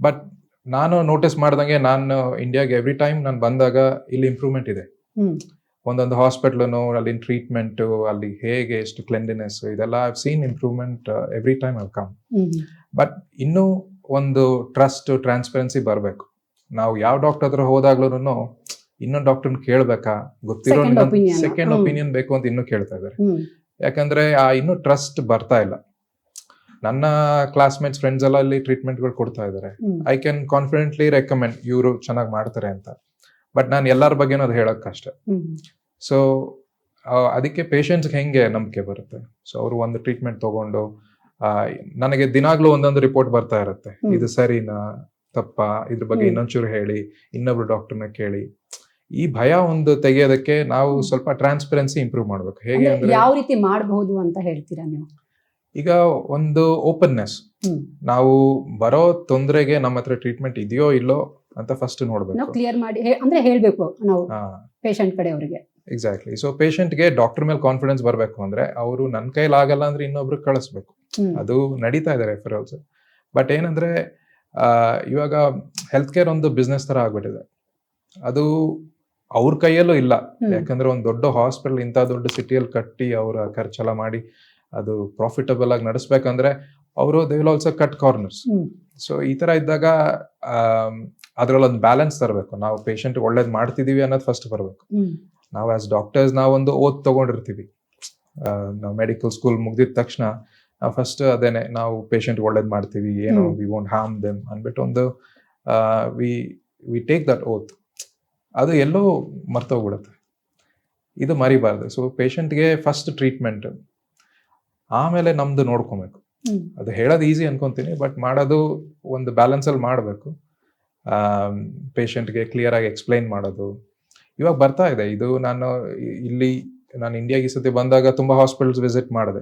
But ನಾನು ನೋಟಿಸ್ ಮಾಡ್ದಂಗೆ, ನಾನು ಇಂಡಿಯಾಗೆ ಎವ್ರಿ ಟೈಮ್ ನಾನು ಬಂದಾಗ ಇಲ್ಲಿ ಇಂಪ್ರೂವ್ಮೆಂಟ್ ಇದೆ. ಒಂದೊಂದು ಹಾಸ್ಪಿಟ್ಲನು, ಅಲ್ಲಿನ ಟ್ರೀಟ್ಮೆಂಟ್, ಅಲ್ಲಿ ಹೇಗೆ ಎಷ್ಟು ಕ್ಲೆನ್ಲಿನೆಸ್, ಇದೆಲ್ಲ I have seen improvement every time I come. But ಇನ್ನೂ ಒಂದು ಟ್ರಸ್ಟ್, ಟ್ರಾನ್ಸ್ಪರೆನ್ಸಿ ಬರಬೇಕು. ನಾವು ಯಾವ ಡಾಕ್ಟರ್ ಹತ್ರ ಹೋದಾಗ್ಲೂ ಇನ್ನೊಂದು ಡಾಕ್ಟರ್ನ ಕೇಳ್ಬೇಕಾ, ಗೊತ್ತಿರೋ ಸೆಕೆಂಡ್ ಒಪಿನಿಯನ್ ಬೇಕು ಅಂತ ಇನ್ನೂ ಕೇಳ್ತಾ ಇದಾರೆ. ಯಾಕಂದ್ರೆ ಇನ್ನೂ ಟ್ರಸ್ಟ್ ಬರ್ತಾ ಇಲ್ಲ. ನನ್ನ ಕ್ಲಾಸ್ಮೇಟ್ಸ್, ಫ್ರೆಂಡ್ಸ್ ಎಲ್ಲ ಇಲ್ಲಿ ಟ್ರೀಟ್ಮೆಂಟ್ಗಳು ಕೊಡ್ತಾ ಇದಾರೆ. ಐ ಕ್ಯಾನ್ ಕಾನ್ಫಿಡೆಂಟ್ಲಿ ರೆಕಮೆಂಡ್ ಇವರು ಚೆನ್ನಾಗಿ ಮಾಡ್ತಾರೆ ಅಂತ. ಬಟ್ ನಾನು ಎಲ್ಲರ ಬಗ್ಗೆನೂ ಅದು ಹೇಳಕ್ ಕಷ್ಟ. ಸೊ ಅದಕ್ಕೆ ಪೇಷಂಟ್ಸ್ಗೆ ಹೆಂಗೆ ನಂಬಿಕೆ ಬರುತ್ತೆ? ಸೊ ಅವರು ಒಂದು ಟ್ರೀಟ್ಮೆಂಟ್ ತಗೊಂಡು ನನಗೆ ದಿನಾಗ್ಲೂ ಒಂದೊಂದು ರಿಪೋರ್ಟ್ ಬರ್ತಾ ಇರುತ್ತೆ, ಇದು ಸರಿನಾ ತಪ್ಪಾ, ಇದ್ರ ಬಗ್ಗೆ ಇನ್ನೊಂಚೂರು ಹೇಳಿ, ಇನ್ನೊಬ್ರು ಡಾಕ್ಟರ್ನ ಕೇಳಿ. ಈ ಭಯ ಒಂದು ತೆಗೆಯೋದಕ್ಕೆ ನಾವು ಸ್ವಲ್ಪ ಟ್ರಾನ್ಸ್ಪರೆನ್ಸಿ ಇಂಪ್ರೂವ್ ಮಾಡ್ಬೇಕು. ಹೇಗೆ ಅಂದ್ರೆ ಯಾವ ರೀತಿ ಮಾಡಬಹುದು ಅಂತ ಹೇಳ್ತೀರಾ ನೀವು? ಈಗ ಒಂದು ಓಪನ್ನೆಸ್, ನಾವು ಬರೋ ತೊಂದರೆಗೆ ನಮ್ಮ ಹತ್ರ ಟ್ರೀಟ್ಮೆಂಟ್ ಇದೆಯೋ ಇಲ್ಲೋ ಅಂತ ಫಸ್ಟ್ ನೋಡ್ಬೇಕು, ಕ್ಲಿಯರ್ ಮಾಡಿ ಅಂದ್ರೆ ಹೇಳ್ಬೇಕು ನಾವು ಪೇಷಂಟ್ ಕಡೆ ಅವರಿಗೆ. ಎಕ್ಸಾಕ್ಟ್ಲಿ. ಸೊ ಪೇಷಂಟ್ಗೆ ಡಾಕ್ಟರ್ ಮೇಲೆ ಕಾನ್ಫಿಡೆನ್ಸ್ ಬರಬೇಕು ಅಂದ್ರೆ ಅವರು ನನ್ನ ಕೈಲಿ ಆಗಲ್ಲ ಅಂದ್ರೆ ಇನ್ನೊಬ್ರು ಕಳಿಸ್ಬೇಕು. ಅದು ನಡೀತಾ ಇದೆ ರೆಫರಲ್ಸ್. ಬಟ್ ಏನಂದ್ರೆ ಇವಾಗ ಹೆಲ್ತ್ ಕೇರ್ ಒಂದು ಬಿಸ್ನೆಸ್ ತರ ಆಗ್ಬಿಟ್ಟಿದೆ. ಅದು ಅವ್ರ ಕೈಯಲ್ಲೂ ಇಲ್ಲ. ಯಾಕಂದ್ರೆ ಒಂದು ದೊಡ್ಡ ಹಾಸ್ಪಿಟಲ್ ಇಂಥ ದೊಡ್ಡ ಸಿಟಿಯಲ್ಲಿ ಕಟ್ಟಿ ಅವರ ಖರ್ಚೆಲ್ಲ ಮಾಡಿ ಅದು ಪ್ರಾಫಿಟಬಲ್ ಆಗಿ ನಡೆಸ್ಬೇಕಂದ್ರೆ ಅವರು they will also cut corners. So ಈ ತರ ಇದ್ದಾಗ ಅದ್ರಲ್ಲಿ ಒಂದು ಬ್ಯಾಲೆನ್ಸ್ ತರಬೇಕು. ನಾವು ಪೇಷಂಟ್ ಒಳ್ಳೇದ್ ಮಾಡ್ತಿದೀವಿ ಅನ್ನೋದು ಫಸ್ಟ್ ಬರಬೇಕು. ನಾವು ಆಸ್ ಡಾಕ್ಟರ್ಸ್ ನಾವೊಂದು ಓದ್ ತಗೊಂಡಿರ್ತೀವಿ. ನಾವು ಮೆಡಿಕಲ್ ಸ್ಕೂಲ್ ಮುಗ್ದಿದ ತಕ್ಷಣ ನಾವು ಫಸ್ಟ್ ಅದೇನೆ, ನಾವು ಪೇಷಂಟ್ ಒಳ್ಳೇದ್ ಮಾಡ್ತೀವಿ, ಏನು ವಿ ವೋಂಟ್ ಹಾರ್ಮ್ ದೆಮ್ ಅಂದ್ಬಿಟ್ಟು ಒಂದು ವಿ ಟೇಕ್ ದಟ್ ಓತ್. ಅದು ಎಲ್ಲೋ ಮರ್ತೋಗ್ಬಿಡುತ್ತೆ. ಇದು ಮರಿಬಾರ್ದು. ಸೊ ಪೇಷಂಟ್ಗೆ ಫಸ್ಟ್ ಟ್ರೀಟ್ಮೆಂಟ್, ಆಮೇಲೆ ನಮ್ದು ನೋಡ್ಕೊಬೇಕು. ಅದು ಹೇಳೋದು ಈಸಿ ಅನ್ಕೊಂತೀನಿ, ಬಟ್ ಮಾಡೋದು ಒಂದು ಬ್ಯಾಲೆನ್ಸ್ ಅಲ್ಲಿ ಮಾಡಬೇಕು. ಪೇಷಂಟ್ಗೆ ಕ್ಲಿಯರ್ ಆಗಿ ಎಕ್ಸ್ಪ್ಲೈನ್ ಮಾಡೋದು. ಇವಾಗ ಬರ್ತಾ ಇದೆ ಇದು. ನಾನು ಇಂಡಿಯಾಗೆ ಈ ಸತಿ ಬಂದಾಗ ತುಂಬಾ ಹಾಸ್ಪಿಟಲ್ಸ್ ವಿಸಿಟ್ ಮಾಡಿದೆ.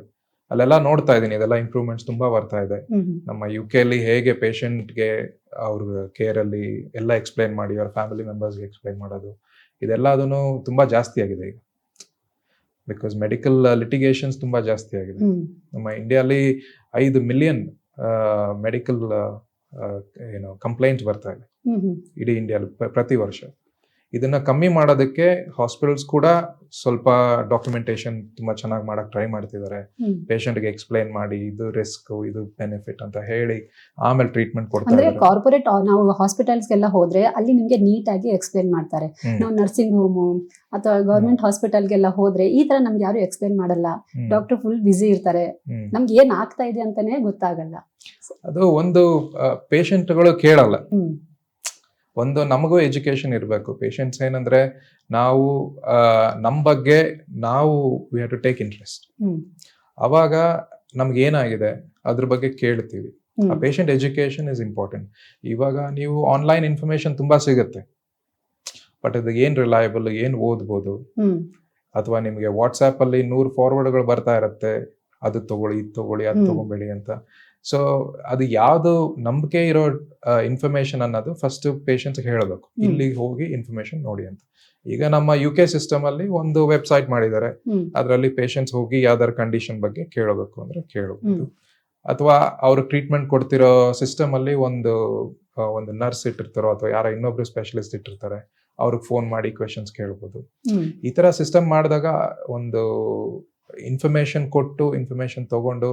ಅಲ್ಲೆಲ್ಲ ನೋಡ್ತಾ ಇದ್ದೀನಿ ಇದೆಲ್ಲ ಇಂಪ್ರೂವ್ಮೆಂಟ್ಸ್ ತುಂಬಾ ಬರ್ತಾ ಇದೆ. ನಮ್ಮ UK ಅಲ್ಲಿ ಹೇಗೆ ಪೇಷಂಟ್ಗೆ ಅವ್ರ ಕೇರ್ ಅಲ್ಲಿ ಎಲ್ಲ ಎಕ್ಸ್ಪ್ಲೈನ್ ಮಾಡಿ ಅವ್ರ ಫ್ಯಾಮಿಲಿ ಮೆಂಬರ್ಸ್ಗೆ ಎಕ್ಸ್ಪ್ಲೈನ್ ಮಾಡೋದು, ಇದೆಲ್ಲ ಅದನ್ನು ತುಂಬಾ ಜಾಸ್ತಿ ಆಗಿದೆ ಈಗ. ಬಿಕಾಸ್ ಮೆಡಿಕಲ್ ಲಿಟಿಗೇಷನ್ಸ್ ತುಂಬಾ ಜಾಸ್ತಿ ಆಗಿದೆ. ನಮ್ಮ ಇಂಡಿಯಾಲಿ 5 ಮಿಲಿಯನ್ ಮೆಡಿಕಲ್ ಕಂಪ್ಲೇಂಟ್ಸ್ ಬರ್ತಾ ಇದೆ ಇಡೀ ಇಂಡಿಯಾಲಿ ಪ್ರತಿ ವರ್ಷ. ಇದನ್ನ ಕಮ್ಮಿ ಮಾಡೋದಕ್ಕೆ ಹಾಸ್ಪಿಟಲ್ಸ್ ಕೂಡ ಸ್ವಲ್ಪ ಡಾಕ್ಯುಮೆಂಟೇಶನ್ ತುಂಬಾ ಚೆನ್ನಾಗಿ ಮಾಡಕ್ ಟ್ರೈ ಮಾಡ್ತಿದ್ದಾರೆ. ಪೇಷಂಟ್ಗೆ ಎಕ್ಸ್ಪ್ಲೈನ್ ಮಾಡಿ ಇದು ರಿಸ್ಕ್, ಇದು ಬೆನಿಫಿಟ್ ಅಂತ ಹೇಳಿ ಆಮೇಲೆ ಟ್ರೀಟ್ಮೆಂಟ್ ಕೊಡ್ತಾರೆ. ಅಂದ್ರೆ ಕಾರ್ಪೊರೇಟ್ ನಾವು ಹಾಸ್ಪಿಟಲ್ಸ್ಗೆಲ್ಲ ಹೋದ್ರೆ ಅಲ್ಲಿ ನಿಮ್ಗೆ ನೀಟ್ ಆಗಿ ಎಕ್ಸ್ಪ್ಲೈನ್ ಮಾಡ್ತಾರೆ. ನಾವು ನರ್ಸಿಂಗ್ ಹೋಮು ಅಥವಾ ಗವರ್ಮೆಂಟ್ ಹಾಸ್ಪಿಟಲ್ಗೆಲ್ಲ ಹೋದ್ರೆ ಈ ತರ ನಮ್ಗೆ ಯಾರು ಎಕ್ಸ್ಪ್ಲೈನ್ ಮಾಡಲ್ಲ. ಡಾಕ್ಟರ್ ಫುಲ್ ಬಿಸಿ ಇರ್ತಾರೆ, ನಮ್ಗೆ ಏನ್ ಆಗ್ತಾ ಇದೆ ಅಂತಾನೆ ಗೊತ್ತಾಗಲ್ಲ. ಅದು ಒಂದು ಪೇಷಂಟ್ಗಳು ಕೇಳಲ್ಲ. ಒಂದು ನಮಗೂ ಎಜುಕೇಶನ್ ಇರಬೇಕು. ಪೇಷಂಟ್ಸ್ ಏನಂದ್ರೆ ನಾವು ನಮ್ಮ ಬಗ್ಗೆ ನಾವು we have to take interest. ಅವಾಗ ನಮ್ಗೆ ಏನಾಗಿದೆ ಅದ್ರ ಬಗ್ಗೆ ಕೇಳ್ತೀವಿ. ಆ ಪೇಷಂಟ್ ಎಜುಕೇಶನ್ ಇಸ್ ಇಂಪಾರ್ಟೆಂಟ್. ಇವಾಗ ನೀವು ಆನ್ಲೈನ್ ಇನ್ಫಾರ್ಮೇಶನ್ ತುಂಬಾ ಸಿಗುತ್ತೆ, ಬಟ್ ಅದು ಏನ್ ರಿಲಯಬಲ್, ಏನ್ ಓದ್ಬೋದು, ಅಥವಾ ನಿಮ್ಗೆ ವಾಟ್ಸ್ಆಪ್ ಅಲ್ಲಿ 100 ಫಾರ್ವರ್ಡ್ಗಳು ಬರ್ತಾ ಇರತ್ತೆ, ಅದು ತಗೊಳ್ಳಿ, ಇದು ತಗೊಳ್ಳಿ, ಅದು ತಗೊಂಬೇಡಿ ಅಂತ. ಸೊ ಅದು ಯಾವ್ದು ನಂಬಿಕೆ ಇರೋ ಇನ್ಫಾರ್ಮೇಶನ್ ಅನ್ನೋದು ಫಸ್ಟ್ ಪೇಷಂಟ್ಸ್ ಹೇಳಬೇಕು. ಇಲ್ಲಿ ಹೋಗಿ ಇನ್ಫಾರ್ಮೇಶನ್ ನೋಡಿ ಅಂತ. ಈಗ ನಮ್ಮ UK ಸಿಸ್ಟಮ್ ಅಲ್ಲಿ ಒಂದು ವೆಬ್ಸೈಟ್ ಮಾಡಿದ್ದಾರೆ, ಅದರಲ್ಲಿ ಪೇಷಂಟ್ಸ್ ಹೋಗಿ ಯಾವ್ದಾರ ಕಂಡೀಷನ್ ಬಗ್ಗೆ ಕೇಳಬೇಕು ಅಂದ್ರೆ ಕೇಳಬಹುದು. ಅಥವಾ ಅವ್ರು ಟ್ರೀಟ್ಮೆಂಟ್ ಕೊಡ್ತಿರೋ ಸಿಸ್ಟಮ್ ಅಲ್ಲಿ ಒಂದು ನರ್ಸ್ ಇಟ್ಟಿರ್ತಾರೋ ಅಥವಾ ಯಾರ ಇನ್ನೊಬ್ರು ಸ್ಪೆಷಲಿಸ್ಟ್ ಇಟ್ಟಿರ್ತಾರೆ, ಅವ್ರಿಗೆ ಫೋನ್ ಮಾಡಿ ಕ್ವೆಶನ್ಸ್ ಕೇಳ್ಬೋದು. ಈ ತರ ಸಿಸ್ಟಮ್ ಮಾಡಿದಾಗ ಒಂದು ಇನ್ಫಾರ್ಮೇಶನ್ ಕೊಟ್ಟು ಇನ್ಫಾರ್ಮೇಶನ್ ತಗೊಂಡು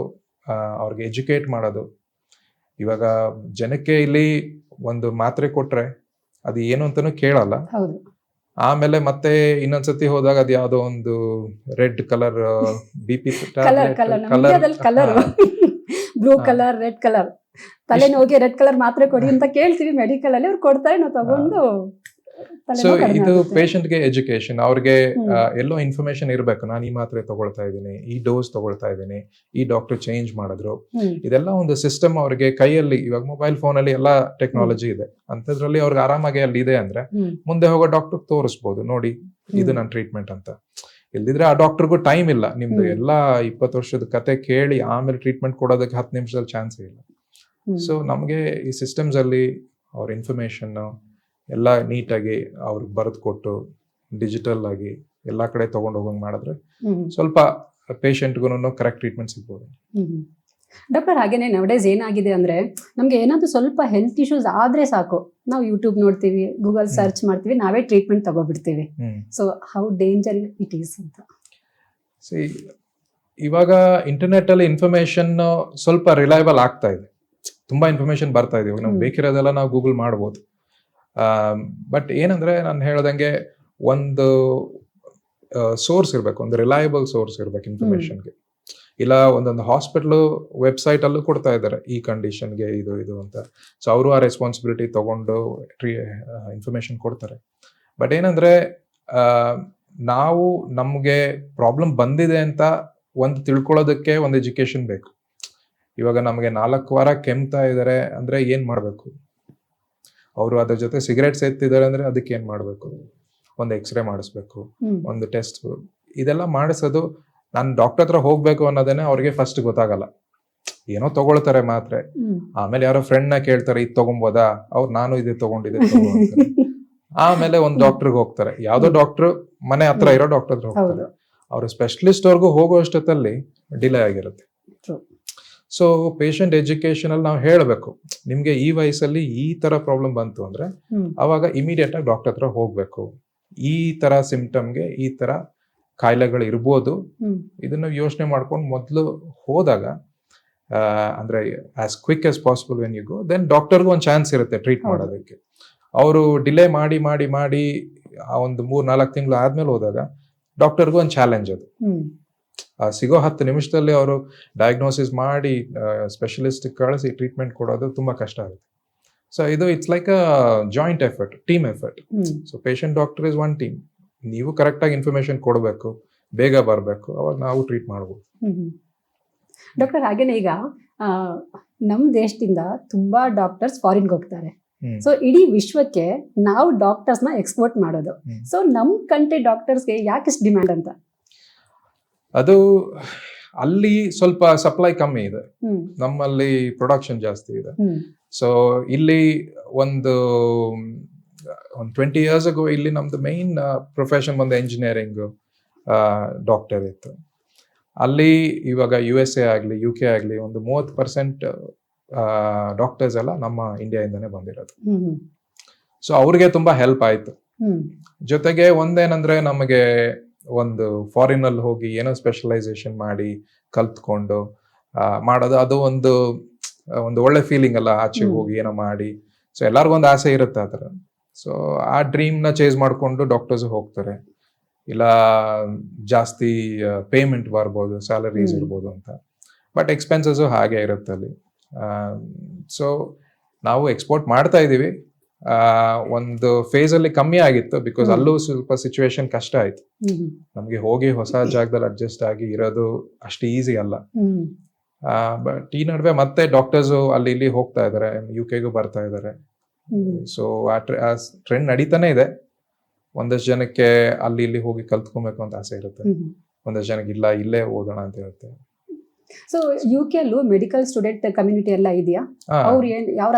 ಅವ್ರಿಗೆ ಎಜುಕೇಟ್ ಮಾಡೋದು. ಇವಾಗ ಜನಕ್ಕೆ ಇಲ್ಲಿ ಒಂದು ಮಾತ್ರೆ ಕೊಟ್ರೆ ಅದು ಏನು ಅಂತಾನು ಕೇಳಲ್ಲ. ಆಮೇಲೆ ಮತ್ತೆ ಇನ್ನೊಂದ್ಸತಿ ಹೋದಾಗ ಅದು ಯಾವ್ದೋ ಒಂದು red colour BP colour, blue colour, red colour, ತಲೆನೋವಿಗೆ ರೆಡ್ ಕಲರ್ ಮಾತ್ರೆ ಕೊಡಿ ಅಂತ ಕೇಳ್ತೀವಿ ಮೆಡಿಕಲ್ ಅಲ್ಲಿ. ಅವ್ರು ಕೊಡ್ತಾರೆ, ನಾವು ತಗೊಂಡು. ಸೊ ಇದು ಪೇಷಂಟ್ಗೆ ಎಜುಕೇಶನ್. ಅವ್ರಿಗೆ ಎಲ್ಲೋ ಇನ್ಫಾರ್ಮೇಶನ್ ಇರ್ಬೇಕು. ನಾನು ಈ ಮಾತ್ರೆ ತಗೊಳ್ತಾ ಇದ್ದೀನಿ, ಈ ಡೋಸ್ ತಗೊಳ್ತಾ ಇದ್ದೀನಿ, ಈ ಡಾಕ್ಟರ್ ಚೇಂಜ್ ಮಾಡಿದ್ರು. ಇದೆಲ್ಲ ಒಂದು ಸಿಸ್ಟಮ್ ಅವ್ರಿಗೆ ಕೈಯಲ್ಲಿ. ಇವಾಗ ಮೊಬೈಲ್ ಫೋನ್ ಅಲ್ಲಿ ಎಲ್ಲ ಟೆಕ್ನಾಲಜಿ ಇದೆ, ಅಂತದ್ರಲ್ಲಿ ಅವ್ರಿಗೆ ಆರಾಮಾಗಿ ಅಲ್ಲಿ ಇದೆ ಅಂದ್ರೆ ಮುಂದೆ ಹೋಗೋ ಡಾಕ್ಟರ್ ತೋರಿಸ್ಬೋದು, ನೋಡಿ ಇದು ನನ್ನ ಟ್ರೀಟ್ಮೆಂಟ್ ಅಂತ. ಇಲ್ದಿದ್ರೆ ಆ ಡಾಕ್ಟರ್ಗೂ ಟೈಮ್ ಇಲ್ಲ. ನಿಮ್ದು ಎಲ್ಲ 20 ವರ್ಷದ ಕತೆ ಕೇಳಿ ಆಮೇಲೆ ಟ್ರೀಟ್ಮೆಂಟ್ ಕೊಡೋದಕ್ಕೆ 10 ನಿಮಿಷದಲ್ಲಿ ಚಾನ್ಸ್ ಇಲ್ಲ. ಸೊ ನಮ್ಗೆ ಈ ಸಿಸ್ಟಮ್ಸ್ ಅಲ್ಲಿ ಅವ್ರ ಇನ್ಫಾರ್ಮೇಶನ್ ಎಲ್ಲ ನೀಟಾಗಿ ಅವ್ರಿಗೆ ಬರೆದು ಕೊಟ್ಟು ಡಿಜಿಟಲ್ ಆಗಿ ಎಲ್ಲಾ ಕಡೆ ತಗೊಂಡು ಹೋಗಂಗ್ ಮಾಡಿದ್ರೆ ಸ್ವಲ್ಪ ಪೇಷಂಟ್ಗೂ ಕರೆಕ್ಟ್ ಟ್ರೀಟ್ಮೆಂಟ್ ಸಿಗ್ಬೋದು. ಡಾಕ್ಟರ್, ಹಾಗೇನೆ ನವಡೇಸ್ ಏನಾಗಿದೆ ಅಂದ್ರೆ ನಮ್ಗೆ ಏನಾದ್ರು ಸ್ವಲ್ಪ ಹೆಲ್ತ್ ಇಶ್ಯೂಸ್ ಆದ್ರೆ ಸಾಕು, ನಾವು ಯೂಟ್ಯೂಬ್ ನೋಡ್ತೀವಿ, ಗೂಗಲ್ ಸರ್ಚ್ ಮಾಡ್ತೀವಿ, ನಾವೇ ಟ್ರೀಟ್ಮೆಂಟ್ ತಗೋಬಿಡ್ತೀವಿ. So how danger it is ಅಂತ. ಇವಾಗ ಇಂಟರ್ನೆಟ್ ಅಲ್ಲಿ ಇನ್ಫಾರ್ಮೇಶನ್ ಸ್ವಲ್ಪ ರಿಲಯಬಲ್ ಆಗ್ತಾ ಇದೆ. ತುಂಬಾ ಇನ್ಫಾರ್ಮೇಶನ್ ಬರ್ತಾ ಇದೆ. ನಮ್ಗೆ ಬೇಕಿರೋದೆಲ್ಲ ನಾವು ಗೂಗಲ್ ಮಾಡ್ಬೋದು. ಬಟ್ ಏನಂದ್ರೆ ನಾನು ಹೇಳ್ದಂಗೆ ಒಂದು ಸೋರ್ಸ್ ಇರ್ಬೇಕು, ಒಂದು ರಿಲಯಬಲ್ ಸೋರ್ಸ್ ಇರ್ಬೇಕು ಇನ್ಫಾರ್ಮೇಶನ್ಗೆ. ಇಲ್ಲ ಒಂದೊಂದು ಹಾಸ್ಪಿಟಲ್ ವೆಬ್ಸೈಟ್ ಅಲ್ಲೂ ಕೊಡ್ತಾ ಇದ್ದಾರೆ ಈ ಕಂಡೀಷನ್ಗೆ ಇದು ಅಂತ. ಸೊ ಅವರು ಆ ರೆಸ್ಪಾನ್ಸಿಬಿಲಿಟಿ ತಗೊಂಡು ಇನ್ಫಾರ್ಮೇಶನ್ ಕೊಡ್ತಾರೆ. ಬಟ್ ಏನಂದ್ರೆ ನಾವು ನಮ್ಗೆ ಪ್ರಾಬ್ಲಮ್ ಬಂದಿದೆ ಅಂತ ಒಂದು ತಿಳ್ಕೊಳ್ಳೋದಕ್ಕೆ ಒಂದು ಎಜುಕೇಶನ್ ಬೇಕು. ಇವಾಗ ನಮಗೆ 4 ವಾರ ಕೆಮ್ತಾ ಇದಾರೆ ಅಂದ್ರೆ ಏನ್ ಮಾಡ್ಬೇಕು, ಅವರು ಅದ್ರ ಜೊತೆ ಸಿಗರೇಟ್ ಸೇರ್ತಿದ್ದಾರೆ ಅಂದ್ರೆ ಅದಕ್ಕೆ ಏನ್ ಮಾಡ್ಬೇಕು, ಒಂದು ಎಕ್ಸ್ರೇ ಮಾಡಿಸ್ಬೇಕು, ಒಂದು ಟೆಸ್ಟ್, ಇದೆಲ್ಲ ಮಾಡಿಸೋದು. ನಾನು ಡಾಕ್ಟರ್ ಹತ್ರ ಹೋಗ್ಬೇಕು ಅನ್ನೋದೇನೆ ಅವ್ರಿಗೆ ಫಸ್ಟ್ ಗೊತ್ತಾಗಲ್ಲ. ಏನೋ ತಗೊಳ್ತಾರೆ ಮಾತ್ರೆ, ಆಮೇಲೆ ಯಾರೋ ಫ್ರೆಂಡ್ ನ ಕೇಳ್ತಾರೆ ಇದು ತಗೊಂಬೋದಾ, ಅವ್ರು ನಾನು ಇದು ತಗೊಂಡಿದ್ದೆ ಆಮೇಲೆ ಒಂದು ಡಾಕ್ಟರ್ಗೆ ಹೋಗ್ತಾರೆ. ಯಾವ್ದೋ ಡಾಕ್ಟರ್ ಮನೆ ಹತ್ರ ಇರೋ ಡಾಕ್ಟರ್ ಹತ್ರ ಹೋಗ್ತಾರೆ. ಅವ್ರ ಸ್ಪೆಷಲಿಸ್ಟ್ ಅವ್ರಿಗೂ ಹೋಗೋ ಅಷ್ಟೊತ್ತಲ್ಲಿ ಡಿಲೇ ಆಗಿರುತ್ತೆ. ಸೊ ಪೇಷಂಟ್ ಎಜುಕೇಶನ್ ಅಲ್ಲಿ ನಾವು ಹೇಳಬೇಕು, ನಿಮ್ಗೆ ಈ ವಯಸ್ಸಲ್ಲಿ ಈ ತರ ಪ್ರಾಬ್ಲಮ್ ಬಂತು ಅಂದ್ರೆ ಅವಾಗ ಇಮಿಡಿಯೇಟ್ ಆಗಿ ಡಾಕ್ಟರ್ ಹತ್ರ ಹೋಗ್ಬೇಕು. ಈ ತರ ಸಿಂಪ್ಟಮ್ಗೆ ಈ ತರ ಕಾಯಿಲೆಗಳು ಇರ್ಬೋದು, ಇದನ್ನ ಯೋಚನೆ ಮಾಡ್ಕೊಂಡು ಮೊದಲು ಹೋದಾಗ ಅಂದ್ರೆ as quick as possible when you go, then ಡಾಕ್ಟರ್ಗೂ ಒಂದು ಚಾನ್ಸ್ ಇರುತ್ತೆ ಟ್ರೀಟ್ ಹೌದು. ಮಾಡೋದಕ್ಕೆ. ಅವರು ಡಿಲೇ ಮಾಡಿ ಮಾಡಿ ಮಾಡಿ ಒಂದು 3-4 ತಿಂಗಳು ಆದ್ಮೇಲೆ ಹೋದಾಗ ಡಾಕ್ಟರ್ಗೂ ಒಂದು ಚಾಲೆಂಜ್ ಅದು. ಸಿಗೋ 10 ನಿಮಿಷದಲ್ಲಿ ಅವರು ಡಯಾಗ್ನೋಸಿಸ್ ಮಾಡಿ ಸ್ಪೆಷಲಿಸ್ಟ್ ಕಳಿಸಿ ಟ್ರೀಟ್ಮೆಂಟ್ ಕೊಡೋದು ತುಂಬಾ ಕಷ್ಟ ಆಗುತ್ತೆ. ಸೊ ಇದು it's like a joint effort, team effort. So patient doctor is one team. ನೀವು ಕರೆಕ್ಟಾಗಿ ಇನ್ಫಾರ್ಮೇಶನ್ ಕೊಡಬೇಕು, ಬೇಗ ಬರಬೇಕು, ಅವಾಗ ನಾವು ಟ್ರೀಟ್ ಮಾಡ್ಬೋದು. ಡಾಕ್ಟರ್, ಹಾಗೇನೆ ಈಗ ನಮ್ಮ ದೇಶದಿಂದ ತುಂಬಾ ಡಾಕ್ಟರ್ಸ್ ಫಾರಿನ್ಗೆ ಹೋಗ್ತಾರೆ. ಸೊ ಇಡೀ ವಿಶ್ವಕ್ಕೆ ನಾವು ಡಾಕ್ಟರ್ಸ್ ನ ಎಕ್ಸ್ಪೋರ್ಟ್ ಮಾಡೋದು. ಸೊ ನಮ್ ಕಂಟ್ರಿ ಡಾಕ್ಟರ್ಸ್ಗೆ ಯಾಕೆ ಇಷ್ಟು ಡಿಮ್ಯಾಂಡ್ ಅಂತ? ಅದು ಅಲ್ಲಿ ಸ್ವಲ್ಪ ಸಪ್ಲೈ ಕಮ್ಮಿ ಇದೆ, ನಮ್ಮಲ್ಲಿ ಪ್ರೊಡಕ್ಷನ್ ಜಾಸ್ತಿ ಇದೆ. ಸೊ ಇಲ್ಲಿ ಒಂದು 20 years ago ಇಲ್ಲಿ ನಮ್ದು ಮೈನ್ ಪ್ರೊಫೆಷನ್ ಬಂದು ಎಂಜಿನಿಯರಿಂಗ್, ಡಾಕ್ಟರ್ ಇತ್ತು. ಅಲ್ಲಿ ಇವಾಗ USA ಆಗಲಿ UK ಆಗಲಿ ಒಂದು 30% ಡಾಕ್ಟರ್ಸ್ ಎಲ್ಲ ನಮ್ಮ ಇಂಡಿಯಾದಿಂದನೇ ಬಂದಿರೋದು. ಸೊ ಅವ್ರಿಗೆ ತುಂಬಾ ಹೆಲ್ಪ್ ಆಯ್ತು. ಜೊತೆಗೆ ಒಂದೇನಂದ್ರೆ ನಮಗೆ ಒಂದು ಫಾರಿನ್ ಅಲ್ಲಿ ಹೋಗಿ ಏನೋ ಸ್ಪೆಷಲೈಸೇಷನ್ ಮಾಡಿ ಕಲ್ತ್ಕೊಂಡು ಮಾಡೋದು, ಅದು ಒಂದು ಒಳ್ಳೆ ಫೀಲಿಂಗ್ ಅಲ್ಲ, ಆಚೆಗೆ ಹೋಗಿ ಏನೋ ಮಾಡಿ. ಸೊ ಎಲ್ಲರಿಗೊಂದು ಆಸೆ ಇರುತ್ತೆ ಆ ಥರ. ಸೊ ಆ ಡ್ರೀಮ್ನ ಚೇಸ್ ಮಾಡಿಕೊಂಡು ಡಾಕ್ಟರ್ಸ್ ಹೋಗ್ತಾರೆ. ಇಲ್ಲ ಜಾಸ್ತಿ ಪೇಮೆಂಟ್ ಬರ್ಬೋದು, ಸ್ಯಾಲರೀಸ್ ಇರ್ಬೋದು ಅಂತ. ಬಟ್ ಎಕ್ಸ್ಪೆನ್ಸಸ್ ಹಾಗೆ ಇರುತ್ತೆ ಅಲ್ಲಿ. ಸೊ ನಾವು ಎಕ್ಸ್ಪೋರ್ಟ್ ಮಾಡ್ತಾ ಇದ್ದೀವಿ. ಒಂದು ಫೇಸ್ ಅಲ್ಲಿ ಕಮ್ಮಿ ಆಗಿತ್ತು, ಬಿಕಾಸ್ ಅಲ್ಲೂ ಸ್ವಲ್ಪ ಸಿಚುವೇಶನ್ ಕಷ್ಟ ಆಯ್ತು. ನಮ್ಗೆ ಹೋಗಿ ಹೊಸ ಜಾಗದಲ್ಲಿ ಅಡ್ಜಸ್ಟ್ ಆಗಿ ಇರೋದು ಅಷ್ಟು ಈಸಿ ಅಲ್ಲ. ಬಟ್ ಈ ನಡುವೆ ಮತ್ತೆ ಡಾಕ್ಟರ್ಸ್ ಅಲ್ಲಿ ಇಲ್ಲಿ ಹೋಗ್ತಾ ಇದಾರೆ, UK ಬರ್ತಾ ಇದಾರೆ. ಸೊ ಆ ಟ್ರೆಂಡ್ ನಡೀತಾನೆ ಇದೆ. ಒಂದಷ್ಟು ಜನಕ್ಕೆ ಅಲ್ಲಿ ಇಲ್ಲಿ ಹೋಗಿ ಕಲ್ತ್ಕೊಬೇಕು ಅಂತ ಆಸೆ ಇರುತ್ತೆ, ಒಂದಷ್ಟು ಜನಕ್ಕೆ ಇಲ್ಲ ಇಲ್ಲೇ ಓದೋಣ ಅಂತ ಇರುತ್ತೆ. ಸೊ UK ಅಲ್ಲೂ ಮೆಡಿಕಲ್ ಸ್ಟೂಡೆಂಟ್ ಕಮ್ಯುನಿಟಿ ಎಲ್ಲ ಇದೆಯಾ? ಅವ್ರು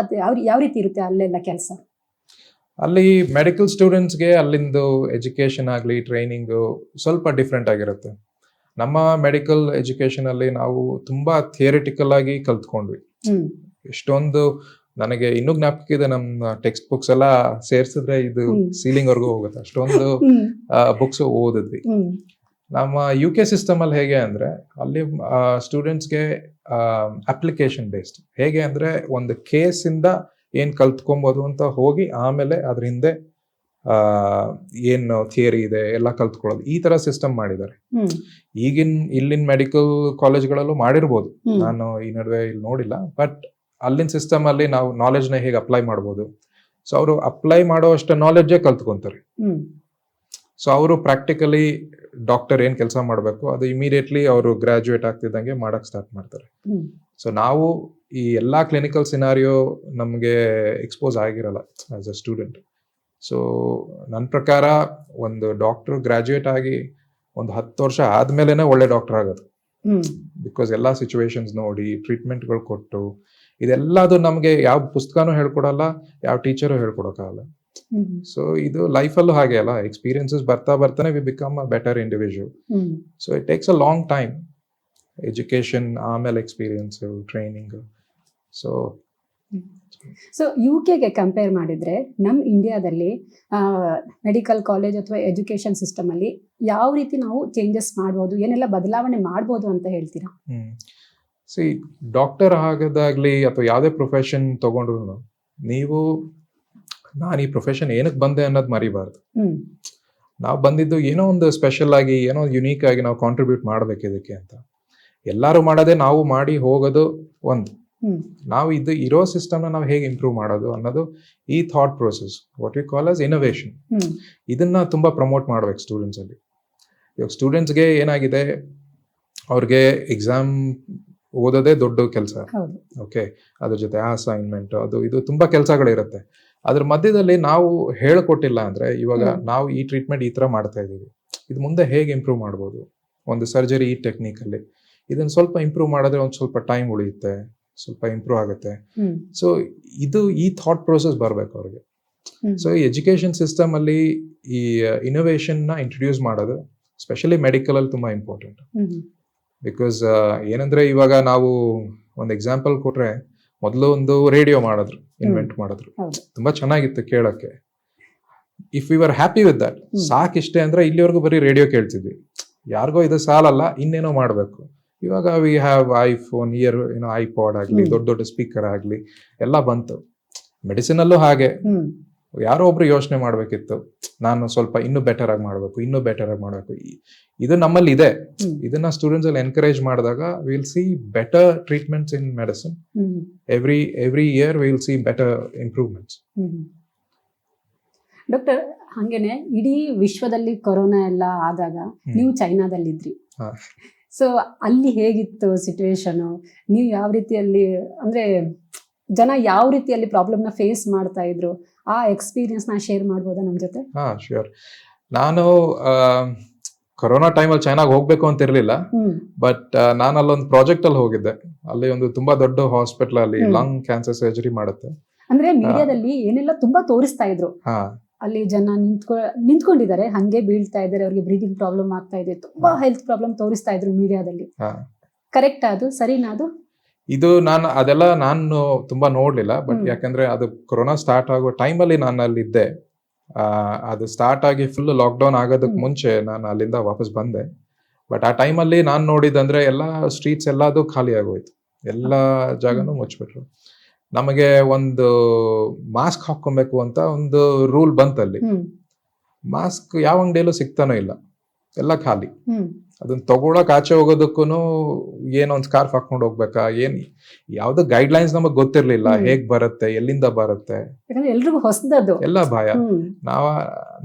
ಯಾವ ರೀತಿ ಇರುತ್ತೆ ಅಲ್ಲೆಲ್ಲ ಕೆಲಸ? ಅಲ್ಲಿ ಮೆಡಿಕಲ್ ಸ್ಟೂಡೆಂಟ್ಸ್ಗೆ ಅಲ್ಲಿಂದು ಎಜುಕೇಶನ್ ಆಗಲಿ ಟ್ರೈನಿಂಗ್ ಸ್ವಲ್ಪ ಡಿಫ್ರೆಂಟ್ ಆಗಿರುತ್ತೆ. ನಮ್ಮ ಮೆಡಿಕಲ್ ಎಜುಕೇಶನ್ ಅಲ್ಲಿ ನಾವು ತುಂಬಾ ಥಿಯರಿಟಿಕಲ್ ಆಗಿ ಕಲ್ತ್ಕೊಂಡ್ವಿ. ಎಷ್ಟೊಂದು ನನಗೆ ಇನ್ನೂ ಜ್ಞಾಪಕ ಇದೆ, ನಮ್ಮ ಟೆಕ್ಸ್ಟ್ ಬುಕ್ಸ್ ಎಲ್ಲ ಸೇರ್ಸಿದ್ರೆ ಇದು ಸೀಲಿಂಗ್ ವರ್ಗೂ ಹೋಗುತ್ತೆ, ಅಷ್ಟೊಂದು ಬುಕ್ಸ್ ಓದಿದ್ವಿ. ನಮ್ಮ UK ಸಿಸ್ಟಮ್ ಅಲ್ಲಿ ಹೇಗೆ ಅಂದ್ರೆ ಅಲ್ಲಿ ಸ್ಟೂಡೆಂಟ್ಸ್ಗೆ ಅಪ್ಲಿಕೇಶನ್ ಬೇಸ್ಡ್. ಹೇಗೆ ಅಂದ್ರೆ ಒಂದು ಕೇಸ್ ಇಂದ ಏನ್ ಕಲ್ತ್ಕೊಬೋದು ಅಂತ ಹೋಗಿ ಆಮೇಲೆ ಅದ್ರ ಹಿಂದೆ ಏನು ಥಿಯರಿ ಇದೆ ಎಲ್ಲ ಕಲ್ತ್ಕೊಳ್ಳೋದು, ಈ ತರ ಸಿಸ್ಟಮ್ ಮಾಡಿದ್ದಾರೆ. ಇಲ್ಲಿನ ಮೆಡಿಕಲ್ ಕಾಲೇಜ್ಗಳಲ್ಲೂ ಮಾಡಿರ್ಬೋದು, ನಾನು ಈ ನಡುವೆ ಇಲ್ಲಿ ನೋಡಿಲ್ಲ. ಬಟ್ ಅಲ್ಲಿನ ಸಿಸ್ಟಮ್ ಅಲ್ಲಿ ನಾವು ನಾಲೆಜ್ನ ಹೇಗೆ ಅಪ್ಲೈ ಮಾಡ್ಬೋದು, ಸೊ ಅವರು ಅಪ್ಲೈ ಮಾಡೋ ಅಷ್ಟು ನಾಲೆಡ್ಜೇ ಕಲ್ತ್ಕೊಂತಾರೆ. ಸೊ ಅವರು ಪ್ರಾಕ್ಟಿಕಲಿ ಡಾಕ್ಟರ್ ಏನ್ ಕೆಲಸ ಮಾಡಬೇಕು ಅದು ಇಮಿಡಿಯೇಟ್ಲಿ ಅವರು ಗ್ರಾಜುಯೇಟ್ ಆಗ್ತಿದ್ದಂಗೆ ಮಾಡಕ್ ಸ್ಟಾರ್ಟ್ ಮಾಡ್ತಾರೆ. ಸೊ ನಾವು ಈ ಎಲ್ಲಾ ಕ್ಲಿನಿಕಲ್ ಸಿನಾರಿಯೋ ನಮ್ಗೆ ಎಕ್ಸ್ಪೋಸ್ ಆಗಿರಲ್ಲ ಆಸ್ ಅ ಸ್ಟೂಡೆಂಟ್. ಸೊ ನನ್ನ ಪ್ರಕಾರ ಒಂದು ಡಾಕ್ಟರ್ ಗ್ರಾಜುಯೇಟ್ ಆಗಿ ಒಂದು 10 ವರ್ಷ ಆದ್ಮೇಲೆನೆ ಒಳ್ಳೆ ಡಾಕ್ಟರ್ ಆಗೋದು. ಬಿಕಾಸ್ ಎಲ್ಲಾ ಸಿಚುವೇಶನ್ಸ್ ನೋಡಿ ಟ್ರೀಟ್ಮೆಂಟ್ಗಳು ಕೊಟ್ಟು, ಇದೆಲ್ಲದು ನಮ್ಗೆ ಯಾವ ಪುಸ್ತಕನೂ ಹೇಳ್ಕೊಡಲ್ಲ, ಯಾವ ಟೀಚರು ಹೇಳ್ಕೊಡಕ್ಕಾಗಲ್ಲ. ಸೊ ಇದು ಲೈಫಲ್ಲೂ ಹಾಗೆ ಅಲ್ಲ, ಎಕ್ಸ್ಪೀರಿಯನ್ಸಸ್ ಬರ್ತಾನೆ we become a better individual. So it takes a long time, education ಆಮೇಲೆ ಎಕ್ಸ್ಪೀರಿಯನ್ಸ್ ಟ್ರೈನಿಂಗ್. ಸೊ UKಗೆ ಕಂಪೇರ್ ಮಾಡಿದ್ರೆ ನಮ್ಮ ಇಂಡಿಯಾದಲ್ಲಿ ಮೆಡಿಕಲ್ ಕಾಲೇಜ್ ಅಥವಾ ಎಜುಕೇಶನ್ ಸಿಸ್ಟಮ್ ಅಲ್ಲಿ ಯಾವ ರೀತಿ ನಾವು ಚೇಂಜಸ್ ಮಾಡ್ಬೋದು, ಏನೆಲ್ಲ ಬದಲಾವಣೆ ಮಾಡ್ಬೋದು ಅಂತ ಹೇಳ್ತೀರಾ? ಡಾಕ್ಟರ್ ಆಗೋದಾಗ್ಲಿ ಅಥವಾ ಯಾವುದೇ ಪ್ರೊಫೆಷನ್ ತಗೊಂಡ್ರು ನೀವು ನಾನು ಈ ಪ್ರೊಫೆಷನ್ ಏನಕ್ಕೆ ಬಂದೆ ಅನ್ನೋದು ಮರಿಬಾರ್ದು. ನಾವು ಬಂದಿದ್ದು ಏನೋ ಒಂದು ಸ್ಪೆಷಲ್ ಆಗಿ, ಏನೋ ಯುನೀಕ್ ಆಗಿ ನಾವು ಕಾಂಟ್ರಿಬ್ಯೂಟ್ ಮಾಡ್ಬೇಕು ಇದಕ್ಕೆ ಅಂತ. ಎಲ್ಲರೂ ಮಾಡೋದೇ ನಾವು ಮಾಡಿ ಹೋಗೋದು ಒಂದು. ನಾವು ಇದು ಇರೋ ಸಿಸ್ಟಮ್ನ ನಾವು ಹೇಗೆ ಇಂಪ್ರೂವ್ ಮಾಡೋದು ಅನ್ನೋದು ಈ thought process, what we call as innovation. ಇದನ್ನ ತುಂಬಾ ಪ್ರಮೋಟ್ ಮಾಡ್ಬೇಕು ಸ್ಟೂಡೆಂಟ್ಸ್ ಅಲ್ಲಿ. ಇವಾಗ ಸ್ಟೂಡೆಂಟ್ಸ್ಗೆ ಏನಾಗಿದೆ, ಅವ್ರಿಗೆ ಎಕ್ಸಾಮ್ ಓದೋದೇ ದೊಡ್ಡ ಕೆಲಸ. ಓಕೆ, ಅದ್ರ ಜೊತೆ ಅಸೈನ್ಮೆಂಟ್ ಅದು ಇದು ತುಂಬಾ ಕೆಲಸಗಳಿರುತ್ತೆ. ಅದ್ರ ಮಧ್ಯದಲ್ಲಿ ನಾವು ಹೇಳ್ಕೊಟ್ಟಿಲ್ಲ ಅಂದ್ರೆ, ಇವಾಗ ನಾವು ಈ ಟ್ರೀಟ್ಮೆಂಟ್ ಈ ತರ ಮಾಡ್ತಾ ಇದೀವಿ, ಇದು ಮುಂದೆ ಹೇಗೆ ಇಂಪ್ರೂವ್ ಮಾಡ್ಬೋದು, ಒಂದು ಸರ್ಜರಿ ಈ ಟೆಕ್ನಿಕ್ ಅಲ್ಲಿ ಇದನ್ನ ಸ್ವಲ್ಪ ಇಂಪ್ರೂವ್ ಮಾಡಿದ್ರೆ ಒಂದು ಸ್ವಲ್ಪ ಟೈಮ್ ಉಳಿಯುತ್ತೆ, ಸ್ವಲ್ಪ ಇಂಪ್ರೂವ್ ಆಗುತ್ತೆ. ಸೊ ಇದು ಈ ಥಾಟ್ ಪ್ರೋಸೆಸ್ ಬರ್ಬೇಕು ಅವ್ರಿಗೆ. ಸೊ ಈ ಎಜುಕೇಶನ್ ಸಿಸ್ಟಮ್ ಅಲ್ಲಿ ಈ ಇನೋವೇಷನ್ ನ ಇಂಟ್ರೊಡ್ಯೂಸ್ ಮಾಡೋದು ಸ್ಪೆಷಲಿ ಮೆಡಿಕಲ್ ಅಲ್ಲಿ ತುಂಬಾ ಇಂಪಾರ್ಟೆಂಟ್. ಬಿಕಾಸ್ ಏನಂದ್ರೆ ಇವಾಗ ನಾವು ಒಂದು ಎಕ್ಸಾಂಪಲ್ ಕೊಟ್ರೆ, ಮೊದಲು ಒಂದು ರೇಡಿಯೋ ಇನ್ವೆಂಟ್ ಮಾಡಿದ್ರು, ತುಂಬಾ ಚೆನ್ನಾಗಿತ್ತು ಕೇಳಕ್ಕೆ. If we are happy with that, ಸಾಕಿಷ್ಟೇ ಅಂದ್ರೆ ಇಲ್ಲಿವರೆಗೂ ಬರೀ ರೇಡಿಯೋ ಕೇಳ್ತಿದ್ವಿ. ಯಾರಿಗೋ ಇದು ಸಾಲಲ್ಲ, ಇನ್ನೇನೋ ಮಾಡ್ಬೇಕು. ಇವಾಗ ವಿ ಹ್ಯಾವ್ ಐಫೋನ್, ಐಪಾಡ್ ಆಗಲಿ, ಹ್ಮ್. ದೊಡ್ಡ ದೊಡ್ಡ ಸ್ಪೀಕರ್ ಆಗಲಿ ಎಲ್ಲ ಬಂತು. ಮೆಡಿಸಿನಲ್ಲೂ ಹಾಗೆ ಹ್ಮ್ ಯಾರೋ ಒಬ್ರು ಯೋಚನೆ ಮಾಡಬೇಕಿತ್ತು, ನಾನು ಸ್ವಲ್ಪ ಇನ್ನೂ ಬೆಟರ್ ಆಗಿ ಮಾಡಬೇಕು, ಇನ್ನೂ ಬೆಟರ್ ಆಗಿ ಮಾಡಬೇಕು. ಇದು ನಮ್ಮಲ್ಲಿ ಇದೆ. ಹ್ಮ್ ಇದನ್ನ ಸ್ಟೂಡೆಂಟ್ಸ್ ಅಲ್ಲಿ ಎನ್ಕರೇಜ್ ಮಾಡಿದಾಗ will see better treatments in medicine. Hmm every year will see better improvements. Hmm doctor, ಹಂಗೇನೆ ಇಡೀ ವಿಶ್ವದಲ್ಲಿ ಕೊರೋನಾ ಎಲ್ಲ ಆದಾಗ ನೀವು ಚೈನಾದಲ್ಲಿದ್ರಿ. ಹಾ. ಸೊ ಅಲ್ಲಿ ಹೇಗಿತ್ತು ಸಿಚುವೇಶನ್? ನೀವು ಯಾವ ರೀತಿಯಲ್ಲಿ, ಅಂದ್ರೆ ಜನ ಯಾವ ರೀತಿಯಲ್ಲಿ ಪ್ರಾಬ್ಲಮ್ನ ಫೇಸ್ ಮಾಡ್ತಾ ಇದ್ರು, ಆ ಎಕ್ಸ್ಪೀರಿಯನ್ಸ್ ನ ಶೇರ್ ಮಾಡ್ಬೋದಾ ನಮ್ಮ ಜೊತೆ? ಹಾ, ಶ್ಯೂರ್. ನಾನು ಕೊರೋನಾ ಟೈಮಲ್ಲಿ ಚೈನಾಗ್ ಹೋಗ್ಬೇಕು ಅಂತ ಇರ್ಲಿಲ್ಲ. ಬಟ್ ನಾನು ಅಲ್ಲೊಂದು ಪ್ರಾಜೆಕ್ಟ್ ಅಲ್ಲಿ ಹೋಗಿದ್ದೆ. ಅಲ್ಲಿ ಒಂದು ತುಂಬಾ ದೊಡ್ಡ ಹಾಸ್ಪಿಟಲ್ ಅಲ್ಲಿ ಲಂಗ್ ಕ್ಯಾನ್ಸರ್ ಸರ್ಜರಿ ಮಾಡುತ್ತೆ. ಅಂದ್ರೆ ಮೀಡಿಯಾದಲ್ಲಿ ಏನೆಲ್ಲ ತುಂಬಾ ತೋರಿಸ್ತಾ ಇದ್ರು, ಹಾ, ಅಲ್ಲಿ ಜನ ನಿಂತ್ಕೊಂಡಿದ್ದಾರೆ, ಹಂಗೆ ಬೀಳ್ತಾ ಇದ್ದಾರೆ, ಅವ್ರಿಗೆ ಬ್ರೀದಿಂಗ್ ಪ್ರಾಬ್ಲಮ್ ಆಗ್ತಾ ಇದೆ, ತುಂಬಾ ಹೆಲ್ತ್ ಪ್ರಾಬ್ಲಮ್ ತೋರಿಸ್ತಾ ಇದ್ರು ಮೀಡಿಯಾದಲ್ಲಿ. ಕರೆಕ್ಟ್ ಅದು? ಸರಿನಾ ಅದು? ಇದು ಅದೆಲ್ಲ ನಾನು ತುಂಬಾ ನೋಡ್ಲಿಲ್ಲ. ಬಟ್ ಯಾಕಂದ್ರೆ ಅದು ಕೊರೋನಾ ಸ್ಟಾರ್ಟ್ ಆಗೋ ಟೈಮಲ್ಲಿ ನಾನು ಅಲ್ಲಿದ್ದೆ. ಅದು ಸ್ಟಾರ್ಟ್ ಆಗಿ ಫುಲ್ ಲಾಕ್ಡೌನ್ ಆಗೋದಕ್ಕೆ ಮುಂಚೆ ನಾನು ಅಲ್ಲಿಂದ ವಾಪಸ್ ಬಂದೆ. ಬಟ್ ಆ ಟೈಮಲ್ಲಿ ನಾನು ನೋಡಿದಂದ್ರೆ ಎಲ್ಲ ಸ್ಟ್ರೀಟ್ಸ್ ಎಲ್ಲದು ಖಾಲಿ ಆಗೋಯ್ತು, ಎಲ್ಲ ಜಾಗನೂ ಮುಚ್ಚಿಬಿಟ್ರು. ನಮಗೆ ಒಂದು ಮಾಸ್ಕ್ ಹಾಕೊಬೇಕು ಅಂತ ಒಂದು ರೂಲ್ ಬಂತಲ್ಲಿ. ಮಾಸ್ಕ್ ಯಾವ ಅಂಗಡಿಯಲ್ಲೂ ಸಿಗ್ತಾನೋ ಇಲ್ಲ, ಎಲ್ಲ ಖಾಲಿ. ಅದನ್ನ ತಗೊಳಕ್ ಆಚೆ ಹೋಗೋದಕ್ಕೂ ಏನೊಂದ್ ಸ್ಕಾರ್ಫ್ ಹಾಕೊಂಡು ಹೋಗ್ಬೇಕಾ, ಯಾವ್ದು ಗೈಡ್ ಲೈನ್ಸ್ ನಮಗ್ ಗೊತ್ತಿರ್ಲಿಲ್ಲ, ಹೇಗ್ ಬರುತ್ತೆ, ಎಲ್ಲಿಂದ ಬರುತ್ತೆ, ಎಲ್ರಿಗೂ ಹೊಸದದು, ಎಲ್ಲ ಭಯ.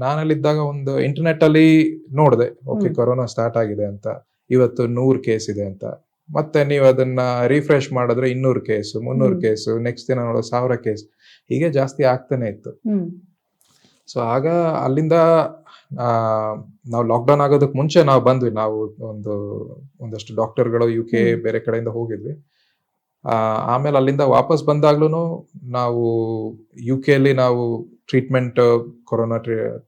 ನಾನಲ್ಲಿದ್ದಾಗ ಒಂದು ಇಂಟರ್ನೆಟ್ ಅಲ್ಲಿ ನೋಡಿದೆ, ಓಕೆ ಕೊರೋನಾ ಸ್ಟಾರ್ಟ್ ಆಗಿದೆ ಅಂತ, ಇವತ್ತು 100 ಕೇಸ್ ಇದೆ ಅಂತ. ಮತ್ತೆ ನೀವು ಅದನ್ನ ರಿಫ್ರೆಶ್ ಮಾಡಿದ್ರೆ 200 ಕೇಸು, 300 ಕೇಸು, ನೆಕ್ಸ್ಟ್ ದಿನ ನೋಡೋ 1000 ಕೇಸ್, ಹೀಗೆ ಜಾಸ್ತಿ ಆಗ್ತಾನೆ ಇತ್ತು. ಸೊ ಆಗ ಅಲ್ಲಿಂದ ನಾವು ಲಾಕ್ಡೌನ್ ಆಗೋದಕ್ಕೆ ಮುಂಚೆ ನಾವು ಬಂದ್ವಿ. ನಾವು ಒಂದಷ್ಟು ಡಾಕ್ಟರ್ಗಳು UK ಬೇರೆ ಕಡೆಯಿಂದ ಹೋಗಿದ್ವಿ. ಆಮೇಲೆ ಅಲ್ಲಿಂದ ವಾಪಸ್ ಬಂದಾಗ್ಲೂ ನಾವು UK ಅಲ್ಲಿ ನಾವು ಟ್ರೀಟ್ಮೆಂಟ್, ಕೊರೋನಾ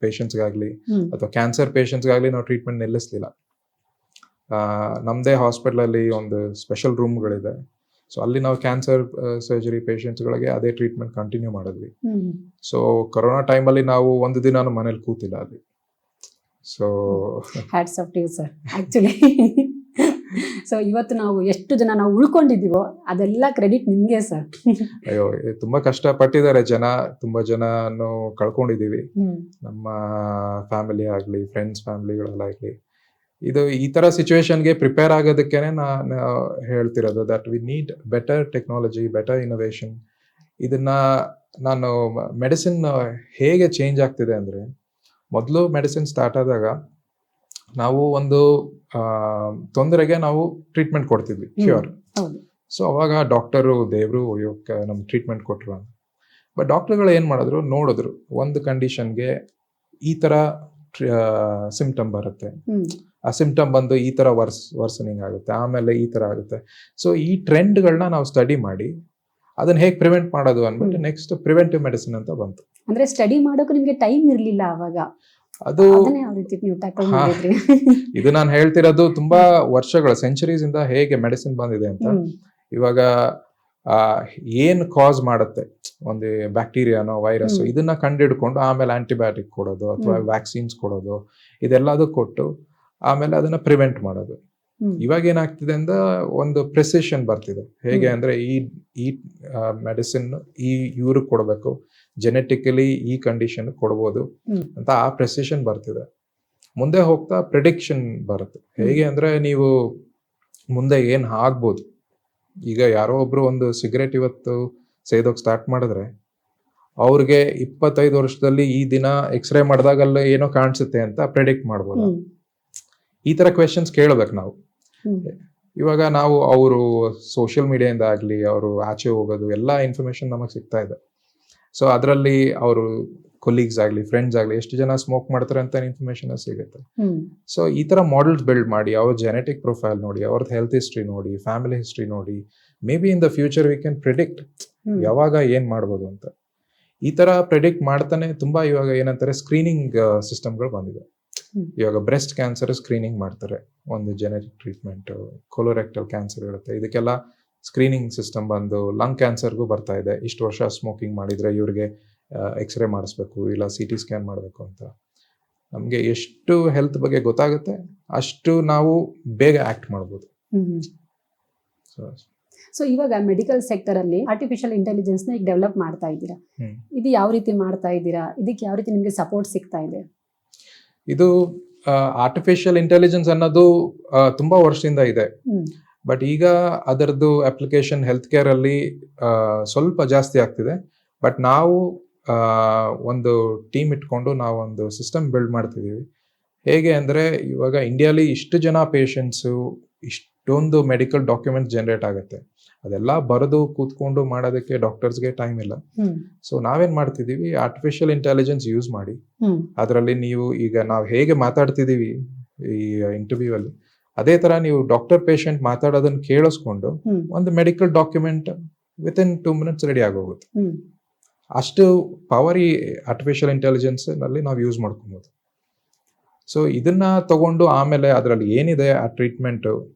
ಪೇಷಂಟ್ಸ್ಗಾಗ್ಲಿ ಅಥವಾ ಕ್ಯಾನ್ಸರ್ ಪೇಷಂಟ್ಸ್ಗಾಗ್ಲಿ ನಾವು ಟ್ರೀಟ್ಮೆಂಟ್ ನಿಲ್ಲಿಸ್ಲಿಲ್ಲ. ನಮ್ದೇ ಹಾಸ್ಪಿಟಲ್ ಅಲ್ಲಿ ಒಂದು ಸ್ಪೆಷಲ್ ರೂಮ್ಗಳಿದೆ. ಸೊ ಅಲ್ಲಿ ನಾವು ಕ್ಯಾನ್ಸರ್ ಸರ್ಜರಿ ಪೇಷಂಟ್ಸ್ಗಳಿಗೆ ಅದೇ ಟ್ರೀಟ್ಮೆಂಟ್ ಕಂಟಿನ್ಯೂ ಮಾಡಿದ್ವಿ. ಸೊ ಕೊರೋನಾ ಟೈಮಲ್ಲಿ ನಾವು ಒಂದು ದಿನ ಮನೇಲಿ ಕೂತಿಲ್ಲ ಅಲ್ಲಿ. So hats off to you sir, actually. So ಇವತ್ತು ನಾವು ಎಷ್ಟು ಜನ ನಾವು ಉಳ್ಕೊಂಡಿದೀವೋ ಅದೆಲ್ಲ ಕ್ರೆಡಿಟ್ ನಿಮ್ಗೆ ಸರ್. ಅಯ್ಯೋ, ತುಂಬಾ ಕಷ್ಟ ಪಟ್ಟಿದ್ದಾರೆ ಜನ, ತುಂಬಾ ಜನನು ಕಳ್ಕೊಂಡಿದೀವಿ. ನಮ್ಮ ಫ್ಯಾಮಿಲಿ ಆಗ್ಲಿ, ಫ್ರೆಂಡ್ಸ್ ಫ್ಯಾಮಿಲಿಗಳಲ್ಲಾಗ್ಲಿ. ಇದು ಈ ತರ ಸಿಚುವೇಶನ್ಗೆ ಪ್ರಿಪೇರ್ ಆಗೋದಕ್ಕೇನೆ ನಾನು ಹೇಳ್ತಿರೋದು that we need better technology, better innovation. ಇದನ್ನ ನಾನು ಮೆಡಿಸಿನ್ ಹೇಗೆ ಚೇಂಜ್ ಆಗ್ತಿದೆ ಅಂದ್ರೆ, ಮೊದಲು ಮೆಡಿಸಿನ್ ಸ್ಟಾರ್ಟ್ ಆದಾಗ ನಾವು ಒಂದು ತೊಂದರೆಗೆ ನಾವು ಟ್ರೀಟ್ಮೆಂಟ್ ಕೊಡ್ತಿದ್ವಿ, ಕ್ಯೂರ್. ಸೊ ಅವಾಗ ಡಾಕ್ಟರು ದೇವ್ರು ನಮ್ಗೆ ಟ್ರೀಟ್ಮೆಂಟ್ ಕೊಟ್ರು ಅಂತ. ಬಟ್ ಡಾಕ್ಟರ್ಗಳು ಏನ್ ಮಾಡಿದ್ರು, ನೋಡಿದ್ರು ಒಂದು ಕಂಡೀಷನ್ಗೆ ಈ ತರ ಸಿಂಪ್ಟಮ್ ಬರುತ್ತೆ, ಆ ಸಿಂಪ್ಟಮ್ ಬಂದು ಈ ತರ ವರ್ಸನಿಂಗ್ ಆಗುತ್ತೆ, ಆಮೇಲೆ ಈ ತರ ಆಗುತ್ತೆ. ಸೊ ಈ ಟ್ರೆಂಡ್ಗಳನ್ನ ನಾವು ಸ್ಟಡಿ ಮಾಡಿ ಅದನ್ನ ಹೇಗೆ ಪ್ರಿವೆಂಟ್ ಮಾಡೋದು ಅಂದ್ಬಿಟ್ಟು ನೆಕ್ಸ್ಟ್ ಪ್ರಿವೆಂಟಿವ್ ಮೆಡಿಸಿನ್ ಅಂತ ಬಂತು. ಅಂದ್ರೆ ಸ್ಟಡಿ ಮಾಡೋಕೆ ನಿಮ್ಗೆ ಟೈಮ್ ಇರ್ಲಿಲ್ಲ ಅವಾಗ, ಅದು ಯಾವ ರೀತಿ ನೀವು ಟ್ಯಾಕಲ್ ಮಾಡಿದ್ರಿ? ಇದು ನಾನು ಹೇಳ್ತಿರೋದು ತುಂಬಾ ವರ್ಷಗಳ, ಸೆಂಚುರೀಸ್ ಇಂದ ಹೇಗೆ ಮೆಡಿಸಿನ್ ಬಂದಿದೆ ಅಂತ. ಇವಾಗ ಏನ್ ಕಾಸ್ ಮಾಡುತ್ತೆ, ಒಂದು ಬ್ಯಾಕ್ಟೀರಿಯಾನೋ ವೈರಸ್, ಇದನ್ನ ಕಂಡಿಡ್ಕೊಂಡು ಆಮೇಲೆ ಆಂಟಿಬಯೋಟಿಕ್ ಕೊಡೋದು ಅಥವಾ ವ್ಯಾಕ್ಸಿನ್ಸ್ ಕೊಡೋದು, ಇದೆಲ್ಲದೂ ಕೊಟ್ಟು ಆಮೇಲೆ ಅದನ್ನ ಪ್ರಿವೆಂಟ್ ಮಾಡೋದು. ಇವಾಗ ಏನಾಗ್ತಿದೆ ಅಂದ್ರೆ ಒಂದು ಪ್ರೆಸಿಷನ್ ಬರ್ತಿದೆ. ಹೇಗೆ ಅಂದ್ರೆ ಈ ಮೆಡಿಸಿನ್ ಇವ್ರಿಗೆ ಕೊಡಬೇಕು, ಜೆನೆಟಿಕಲಿ ಈ ಕಂಡೀಷನ್ ಕೊಡ್ಬೋದು ಅಂತ ಆ ಪ್ರೆಸಿಷನ್ ಬರ್ತಿದೆ. ಮುಂದೆ ಹೋಗ್ತಾ ಪ್ರಿಡಿಕ್ಷನ್ ಬರುತ್ತೆ. ಹೇಗೆ ಅಂದ್ರೆ ನೀವು ಮುಂದೆ ಏನ್ ಆಗ್ಬೋದು, ಈಗ ಯಾರೋ ಒಬ್ರು ಒಂದು ಸಿಗರೇಟ್ ಇವತ್ತು ಸೇದೋಕ್ ಸ್ಟಾರ್ಟ್ ಮಾಡಿದ್ರೆ ಅವ್ರಿಗೆ 25 ವರ್ಷದಲ್ಲಿ ಈ ದಿನ ಎಕ್ಸ್ರೇ ಮಾಡಿದಾಗಲ್ಲ ಏನೋ ಕಾಣಿಸುತ್ತೆ ಅಂತ ಪ್ರೆಡಿಕ್ಟ್ ಮಾಡ್ಬೋದು. ಈ ತರ ಕ್ವೆಶನ್ಸ್ ಕೇಳಬೇಕು ನಾವು. ಇವಾಗ ನಾವು ಅವರು ಸೋಷಿಯಲ್ ಮೀಡಿಯಾದಿಂದ ಆಗ್ಲಿ, ಅವರು ಆಚೆ ಹೋಗೋದು ಎಲ್ಲ ಇನ್ಫಾರ್ಮೇಶನ್ ನಮಗೆ ಸಿಗ್ತಾ ಇದೆ. ಸೊ ಅದರಲ್ಲಿ ಅವರು ಕೊಲೀಗ್ಸ್ ಆಗ್ಲಿ, ಫ್ರೆಂಡ್ಸ್ ಆಗ್ಲಿ, ಎಷ್ಟು ಜನ ಸ್ಮೋಕ್ ಮಾಡ್ತಾರೆ ಅಂತ ಇನ್ಫಾರ್ಮೇಶನ್ ಸಿಗುತ್ತೆ. ಸೊ ಈ ತರ ಮಾಡೆಲ್ಸ್ ಬಿಲ್ಡ್ ಮಾಡಿ, ಅವ್ರ ಜೆನೆಟಿಕ್ ಪ್ರೊಫೈಲ್ ನೋಡಿ, ಅವ್ರದ್ದು ಹೆಲ್ತ್ ಹಿಸ್ಟ್ರಿ ನೋಡಿ, ಫ್ಯಾಮಿಲಿ ಹಿಸ್ಟ್ರಿ ನೋಡಿ, may be in the future we can predict ಯಾವಾಗ ಏನ್ ಮಾಡ್ಬೋದು ಅಂತ. ಈ ತರ ಪ್ರಿಡಿಕ್ಟ್ ಮಾಡ್ತಾನೆ ತುಂಬಾ ಇವಾಗ ಏನಂತಾರೆ ಸ್ಕ್ರೀನಿಂಗ್ ಸಿಸ್ಟಮ್ಗಳು ಬಂದಿದೆ. ಇವಾಗ ಬ್ರೆಸ್ಟ್ ಕ್ಯಾನ್ಸರ್ ಸ್ಕ್ರೀನಿಂಗ್ ಮಾಡ್ತಾರೆ, ಒಂದು ಜೆನೆಟಿಕ್ ಟ್ರೀಟ್ಮೆಂಟ್. ಕೊಲೋರೆಕ್ಟಲ್ ಕ್ಯಾನ್ಸರ್ ಇರುತ್ತೆ, ಇದಕ್ಕೆಲ್ಲ ಸ್ಕ್ರೀನಿಂಗ್ ಸಿಸ್ಟಮ್ ಬಂದು ಲಂಗ್ ಕ್ಯಾನ್ಸರ್ಗೂ ಬರ್ತಾ ಇದೆ. ಇಷ್ಟು ವರ್ಷ ಸ್ಮೋಕಿಂಗ್ ಮಾಡಿದ್ರೆ ಇವ್ರಿಗೆ ಎಕ್ಸ್ರೇ ಮಾಡಿಸ್ಬೇಕು, ಇಲ್ಲ CT ಸ್ಕ್ಯಾನ್ ಮಾಡಬೇಕು ಅಂತ. ನಮಗೆ ಎಷ್ಟು ಹೆಲ್ತ್ ಬಗ್ಗೆ ಗೊತ್ತಾಗುತ್ತೆ ಅಷ್ಟು ನಾವು ಬೇಗ ಆಕ್ಟ್ ಮಾಡ್ಬೋದು. ಸೊ ಇವಾಗ ಮೆಡಿಕಲ್ ಸೆಕ್ಟರ್ ಅಲ್ಲಿ ಆರ್ಟಿಫಿಷಿಯಲ್ ಇಂಟೆಲಿಜೆನ್ಸ್ ನ ಈಗ ಡೆವಲಪ್ ಮಾಡ್ತಾ ಇದ್ದೀರಾ. ಇದು ಯಾವ ರೀತಿ ಮಾಡ್ತಾ ಇದ್ದೀರಾ? ಇದಕ್ಕೆ ಯಾವ ರೀತಿ ನಿಮಗೆ ಸಪೋರ್ಟ್ ಸಿಗ್ತಾ ಇದೆ? ಇದು ಆರ್ಟಿಫಿಷಿಯಲ್ ಇಂಟೆಲಿಜೆನ್ಸ್ ಅನ್ನೋದು ತುಂಬಾ ವರ್ಷದಿಂದ ಇದೆ. ಬಟ್ ಈಗ ಅದರದ್ದು ಅಪ್ಲಿಕೇಶನ್ ಹೆಲ್ತ್ ಕೇರ್ ಅಲ್ಲಿ ಸ್ವಲ್ಪ ಜಾಸ್ತಿ ಆಗ್ತಿದೆ. ಬಟ್ ನಾವು ಒಂದು ಟೀಮ್ ಇಟ್ಕೊಂಡು ನಾವು ಒಂದು ಸಿಸ್ಟಮ್ ಬಿಲ್ಡ್ ಮಾಡ್ತಿದ್ದೀವಿ. ಹೇಗೆ ಅಂದರೆ, ಇವಾಗ ಇಂಡಿಯಾಲಿ ಇಷ್ಟು ಜನ ಪೇಷಂಟ್ಸು, ಇಷ್ಟೊಂದು ಮೆಡಿಕಲ್ ಡಾಕ್ಯುಮೆಂಟ್ಸ್ ಜನರೇಟ್ ಆಗುತ್ತೆ. ಅದೆಲ್ಲ ಬರೆದು ಕೂತ್ಕೊಂಡು ಮಾಡೋದಕ್ಕೆ ಡಾಕ್ಟರ್ಸ್ಗೆ ಟೈಮ್ ಇಲ್ಲ. ಸೊ ನಾವೇನ್ ಮಾಡ್ತಿದ್ದೀವಿ, ಆರ್ಟಿಫಿಷಿಯಲ್ ಇಂಟೆಲಿಜೆನ್ಸ್ ಯೂಸ್ ಮಾಡಿ ಅದರಲ್ಲಿ ನೀವು ಈಗ ನಾವು ಹೇಗೆ ಮಾತಾಡ್ತಿದ್ದೀವಿ ಈ ಇಂಟರ್ವ್ಯೂ ಅಲ್ಲಿ, ಅದೇ ತರ ನೀವು ಡಾಕ್ಟರ್ ಪೇಷಂಟ್ ಮಾತಾಡೋದನ್ನ ಕೇಳಿಸ್ಕೊಂಡು ಒಂದು medical document within 2 minutes ready ಆಗೋಗುತ್ತೆ. ಅಷ್ಟು ಪವರ್ ಈ ಆರ್ಟಿಫಿಷಿಯಲ್ ಇಂಟೆಲಿಜೆನ್ಸ್ ನಲ್ಲಿ ನಾವು ಯೂಸ್ ಮಾಡ್ಕೊಬೋದು. ಸೊ ಇದನ್ನ ತಗೊಂಡು ಆಮೇಲೆ ಅದರಲ್ಲಿ ಏನಿದೆ ಆ ಟ್ರೀಟ್ಮೆಂಟ್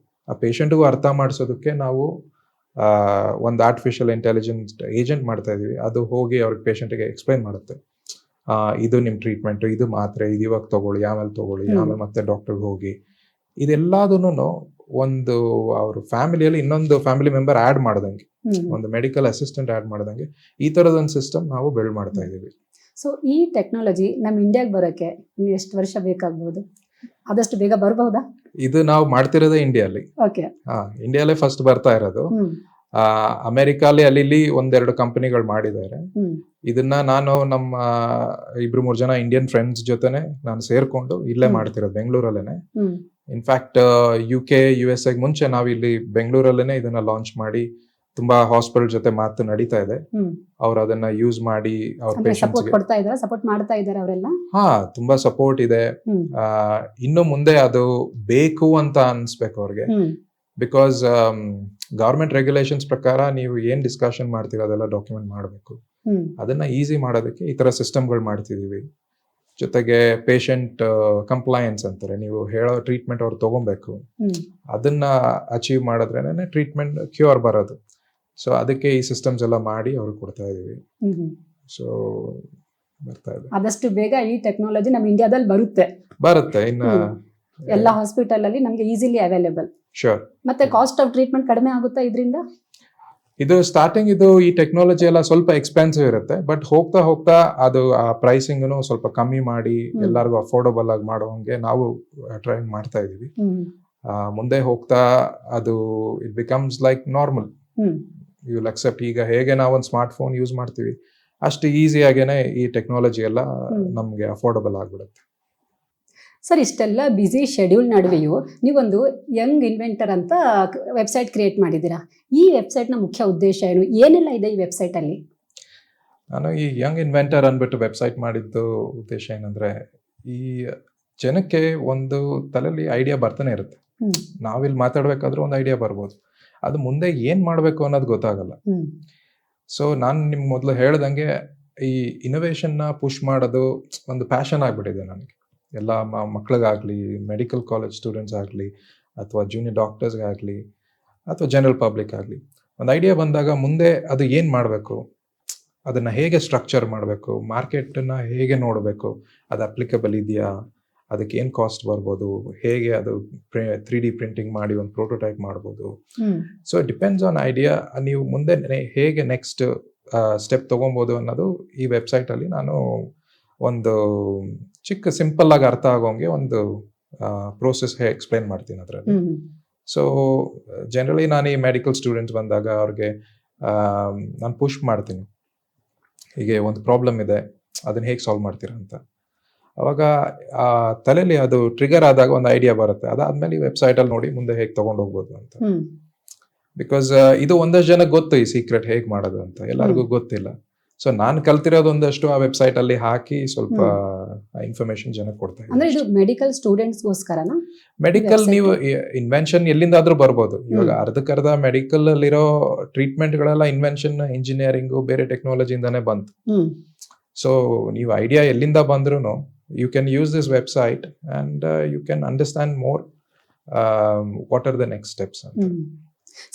ಆ ಪೇಷಂಟ್ಗೂ ಅರ್ಥ ಮಾಡಿಸೋದಕ್ಕೆ ನಾವು ಒಂದು ಆರ್ಟಿಫಿಷಿಯಲ್ ಇಂಟೆಲಿಜೆನ್ಸ್ ಏಜೆಂಟ್ ಮಾಡ್ತಾ ಇದೀವಿ. ಅದು ಹೋಗಿ ಅವ್ರಿಗೆ ಪೇಷಂಟ್ಗೆ ಎಕ್ಸ್ಪ್ಲೈನ್ ಮಾಡುತ್ತೆ, ಇದು ನಿಮ್ಮ ಟ್ರೀಟ್ಮೆಂಟ್, ಇದು ಮಾತ್ರೆ, ಇದು ಇವಾಗ ತಗೊಳ್ಳಿ, ಆಮೇಲೆ ತಗೊಳ್ಳಿ, ಆಮೇಲೆ ಮತ್ತೆ ಡಾಕ್ಟರ್ಗೆ ಹೋಗಿ. ಇದೆಲ್ಲದನ್ನು ಒಂದು ಅವ್ರ ಫ್ಯಾಮಿಲಿಯಲ್ಲಿ ಇನ್ನೊಂದು ಫ್ಯಾಮಿಲಿ ಮೆಂಬರ್ ಆಡ್ ಮಾಡ್ದಂಗೆ, ಒಂದು ಮೆಡಿಕಲ್ ಅಸಿಸ್ಟೆಂಟ್ ಆಡ್ ಮಾಡ್ದಂಗೆ ಈ ತರದೊಂದು ಸಿಸ್ಟಮ್ ನಾವು ಬಿಲ್ಡ್ ಮಾಡ್ತಾ ಇದೀವಿ. ಸೊ ಈ ಟೆಕ್ನಾಲಜಿ ನಮ್ಮ ಇಂಡಿಯಾಗೆ ಬರೋಕೆ ಇನ್ನು ಎಷ್ಟು ವರ್ಷ ಬೇಕಾಗಬಹುದು? ಆದಷ್ಟು ಬೇಗ ಬರಬಹುದಾ? ಇದು ನಾವು ಮಾಡ್ತಿರೋದೇ ಇಂಡಿಯಾಲಿ. ಓಕೆ, ಇಂಡಿಯಾಲೇ ಫಸ್ಟ್ ಬರ್ತಾ ಇರೋದು. ಅಮೆರಿಕಾಲಿ ಅಲ್ಲಿ ಒಂದೆರಡು ಕಂಪನಿಗಳು ಮಾಡಿದ್ದಾರೆ. ಇದನ್ನ ನಾನು ನಮ್ಮ 2-3 ಜನ ಇಂಡಿಯನ್ ಫ್ರೆಂಡ್ಸ್ ಜೊತೆನೆ ನಾನು ಸೇರ್ಕೊಂಡು ಇಲ್ಲೇ ಮಾಡ್ತಿರೋದು, ಬೆಂಗಳೂರಲ್ಲೇನೆ. ಇನ್ಫ್ಯಾಕ್ಟ್ UK US ಮುಂಚೆ ನಾವು ಇಲ್ಲಿ ಬೆಂಗಳೂರಲ್ಲೇನೆ ಇದನ್ನ ಲಾಂಚ್ ಮಾಡಿ ತುಂಬಾ ಹಾಸ್ಪಿಟಲ್ ಜೊತೆ ಮಾತು ನಡೀತಾ ಇದೆ. ಅವ್ರು ಅದನ್ನ ಯೂಸ್ ಮಾಡಿ ಅವ್ರ ಸಪೋರ್ಟ್ ಮಾಡ್ತಾ ಇದ್ದಾರೆ ಅವರೆಲ್ಲ. ತುಂಬಾ ಸಪೋರ್ಟ್ ಇದೆ. ಇನ್ನು ಮುಂದೆ ಅದು ಬೇಕು ಅಂತ ಅನ್ಸ್ಬೇಕು ಅವ್ರಿಗೆ. ಬಿಕಾಸ್ ಗವರ್ಮೆಂಟ್ ರೆಗ್ಯುಲೇಷನ್ಸ್ ಪ್ರಕಾರ ನೀವು ಏನ್ ಡಿಸ್ಕಷನ್ ಮಾಡ್ತೀರೋ ಅದೆಲ್ಲ ಡಾಕ್ಯುಮೆಂಟ್ ಮಾಡಬೇಕು. ಅದನ್ನ ಈಸಿ ಮಾಡೋದಕ್ಕೆ ಈ ತರ ಸಿಸ್ಟಮ್ಗಳು ಮಾಡ್ತಿದೀವಿ. ಜೊತೆಗೆ ಪೇಷಂಟ್ ಕಂಪ್ಲೈಯನ್ಸ್ ಅಂತಾರೆ, ನೀವು ಹೇಳೋ ಟ್ರೀಟ್ಮೆಂಟ್ ಅವ್ರು ತಗೊಬೇಕು. ಅದನ್ನ ಅಚೀವ್ ಮಾಡಿದ್ರೇನೆ ಟ್ರೀಟ್ಮೆಂಟ್ ಕ್ಯೂರ್ ಬರೋದು. ಸೊ ಅದಕ್ಕೆ ಈ ಸಿಸ್ಟಮ್ಸ್ ಎಲ್ಲ ಮಾಡಿ ಅವ್ರಿಗೆ ಕೊಡ್ತಾ ಇದೀವಿ. ಸೊ ಬರ್ತಾ ಇದೆ. ಆದಷ್ಟು ಬೇಗ ಈ ಟೆಕ್ನಾಲಜಿ ನಮ್ಮ ಇಂಡಿಯಾದಲ್ಲಿ ಬರುತ್ತೆ. ಇನ್ನ ಎಲ್ಲ ಹಾಸ್ಪಿಟಲ್ ಅಲ್ಲಿ ನಮ್ಗೆ ಈಸಿಲಿ ಅವೈಲೇಬಲ್. ಶೋರ್. ಮತ್ತೆ ಕಾಸ್ಟ್ ಆಫ್ ಟ್ರೀಟ್ಮೆಂಟ್ ಕಡಿಮೆ ಆಗುತ್ತಾ ಇದರಿಂದ? ಇದು ಸ್ಟಾರ್ಟಿಂಗ್ ಈ ಟೆಕ್ನಾಲಜಿ ಎಲ್ಲ ಸ್ವಲ್ಪ ಎಕ್ಸ್ಪೆನ್ಸಿವ್ ಇರುತ್ತೆ. ಬಟ್ ಹೋಗ್ತಾ ಹೋಗ್ತಾ ಅದು ಆ ಪ್ರೈಸಿಂಗ್ ಸ್ವಲ್ಪ ಕಮ್ಮಿ ಮಾಡಿ ಎಲ್ಲರಿಗೂ ಅಫೋರ್ಡಬಲ್ ಆಗಿ ಮಾಡುವಂಗೆ ನಾವು ಟ್ರೈ ಮಾಡ್ತಾ ಇದೀವಿ. ಮುಂದೆ ಹೋಗ್ತಾ ಅದು it becomes like normal, you will accept. ಈಗ ಹೇಗೆ ನಾವು ಒಂದು ಸ್ಮಾರ್ಟ್ ಫೋನ್ ಯೂಸ್ ಮಾಡ್ತೀವಿ ಅಷ್ಟು ಈಸಿಯಾಗೇನೆ ಈ ಟೆಕ್ನಾಲಜಿ ಎಲ್ಲ ನಮ್ಗೆ ಅಫೋರ್ಡಬಲ್ ಆಗ್ಬಿಡುತ್ತೆ. ಸರ್, ಇಷ್ಟೆಲ್ಲ ಬ್ಯುಸಿ ಶೆಡ್ಯೂಲ್ ನಡುವೆಯೂ ನೀವೊಂದು ಯಂಗ್ ಇನ್ವೆಂಟರ್ ಅಂತ ವೆಬ್ಸೈಟ್ ಕ್ರಿಯೇಟ್ ಮಾಡಿದ್ದೀರಾ. ಈ ವೆಬ್ಸೈಟ್ನ ಮುಖ್ಯ ಉದ್ದೇಶ ಏನು? ಏನೆಲ್ಲ ಇದೆ ಈ ವೆಬ್ಸೈಟ್ ಅಲ್ಲಿ? ನಾನು ಈ ಯಂಗ್ ಇನ್ವೆಂಟರ್ ಅಂದ್ಬಿಟ್ಟು ವೆಬ್ಸೈಟ್ ಮಾಡಿದ್ದು ಉದ್ದೇಶ ಏನಂದ್ರೆ, ಈ ಜನಕ್ಕೆ ಒಂದು ತಲೆಯಲ್ಲಿ ಐಡಿಯಾ ಬರ್ತಾನೆ ಇರುತ್ತೆ. ನಾವಿಲ್ಲಿ ಮಾತಾಡ್ಬೇಕಾದ್ರೆ ಒಂದು ಐಡಿಯಾ ಬರ್ಬೋದು, ಅದು ಮುಂದೆ ಏನ್ ಮಾಡ್ಬೇಕು ಅನ್ನೋದು ಗೊತ್ತಾಗಲ್ಲ. ಸೊ ನಾನು ನಿಮ್ಗೆ ಮೊದಲು ಹೇಳ್ದಂಗೆ ಈ ಇನೋವೇಷನ್ ನ ಪುಷ್ ಮಾಡೋದು ಒಂದು ಪ್ಯಾಷನ್ ಆಗ್ಬಿಟ್ಟಿದೆ ನನಗೆ. ಎಲ್ಲ ಮಕ್ಳಿಗಾಗ್ಲಿ, ಮೆಡಿಕಲ್ ಕಾಲೇಜ್ ಸ್ಟೂಡೆಂಟ್ಸ್ ಆಗಲಿ, ಅಥವಾ ಜೂನಿಯರ್ ಡಾಕ್ಟರ್ಸ್ಗಾಗಲಿ, ಅಥವಾ ಜನರಲ್ ಪಬ್ಲಿಕ್ ಆಗಲಿ, ಒಂದು ಐಡಿಯಾ ಬಂದಾಗ ಮುಂದೆ ಅದು ಏನು ಮಾಡಬೇಕು, ಅದನ್ನು ಹೇಗೆ ಸ್ಟ್ರಕ್ಚರ್ ಮಾಡಬೇಕು, ಮಾರ್ಕೆಟನ್ನು ಹೇಗೆ ನೋಡಬೇಕು, ಅದು ಅಪ್ಲಿಕಬಲ್ ಇದೆಯಾ, ಅದಕ್ಕೆ ಏನು ಕಾಸ್ಟ್ ಬರ್ಬೋದು, ಹೇಗೆ ಅದು 3D ಪ್ರಿಂಟಿಂಗ್ ಮಾಡಿ ಒಂದು ಪ್ರೋಟೋಟೈಪ್ ಮಾಡ್ಬೋದು. So it depends on idea. ನೀವು ಮುಂದೆ ಹೇಗೆ ನೆಕ್ಸ್ಟ್ ಸ್ಟೆಪ್ ತೊಗೊಬೋದು ಅನ್ನೋದು ಈ ವೆಬ್ಸೈಟಲ್ಲಿ ನಾನು ಒಂದು ಚಿಕ್ಕ ಸಿಂಪಲ್ ಆಗಿ ಅರ್ಥ ಆಗೋಂಗೆ ಒಂದು ಪ್ರೋಸೆಸ್ ಎಕ್ಸ್ಪ್ಲೈನ್ ಮಾಡ್ತೀನಿ ಅದರಲ್ಲಿ. ಸೊ ಜನರಲಿ ನಾನು ಈ ಮೆಡಿಕಲ್ ಸ್ಟೂಡೆಂಟ್ಸ್ ಬಂದಾಗ ಅವ್ರಿಗೆ ನಾನು ಪುಷ್ ಮಾಡ್ತೀನಿ, ಹೀಗೆ ಒಂದು ಪ್ರಾಬ್ಲಮ್ ಇದೆ, ಅದನ್ನ ಹೇಗೆ ಸಾಲ್ವ್ ಮಾಡ್ತೀರಾ ಅಂತ. ಅವಾಗ ಆ ತಲೆಯಲ್ಲಿ ಅದು ಟ್ರಿಗರ್ ಆದಾಗ ಒಂದು ಐಡಿಯಾ ಬರುತ್ತೆ. ಅದಾದ್ಮೇಲೆ ಈ ವೆಬ್ಸೈಟಲ್ಲಿ ನೋಡಿ ಮುಂದೆ ಹೇಗೆ ತಗೊಂಡು ಹೋಗ್ಬೋದು ಅಂತ. ಬಿಕಾಸ್ ಇದು ಒಂದಷ್ಟು ಜನಕ್ಕೆ ಗೊತ್ತು ಈ ಸೀಕ್ರೆಟ್ ಹೇಗೆ ಮಾಡೋದು ಅಂತ, ಎಲ್ಲರಿಗೂ ಗೊತ್ತಿಲ್ಲ. ಸೊ ನಾನು ಕಲ್ತಿರೋದು ಒಂದಷ್ಟು ಆ ವೆಬ್ಸೈಟ್ ಅಲ್ಲಿ ಹಾಕಿ ಸ್ವಲ್ಪ ಇನ್ಫಾರ್ಮೇಶನ್ ಜನಕ್ಕೆ ಕೊಡ್ತಾ ಇದ್ದೀನಿ. ಅಂದ್ರೆ ಇದು ಮೆಡಿಕಲ್ ಸ್ಟೂಡೆಂಟ್ಸ್ಗೋಸ್ಕರನಾ? ಮೆಡಿಕಲ್ ನೀವು ಇನ್ವೆನ್ಷನ್ ಎಲ್ಲಿಂದಾದ್ರೂ ಬರ್ಬೋದು. ಇವಾಗ ಅರ್ಧಕ್ಕರ್ಧ ಮೆಡಿಕಲ್ ಅಲ್ಲಿರೋ ಟ್ರೀಟ್ಮೆಂಟ್ ಗಳೆಲ್ಲ ಇನ್ವೆನ್ಷನ್, ಇಂಜಿನಿಯರಿಂಗು, ಬೇರೆ ಟೆಕ್ನಾಲಜಿಯಿಂದಾನೇ ಬಂತು. ಸೊ ನೀವು ಐಡಿಯಾ ಎಲ್ಲಿಂದ ಬಂದ್ರೂ you can use this website and you can understand more what are the next steps ಅಂತ.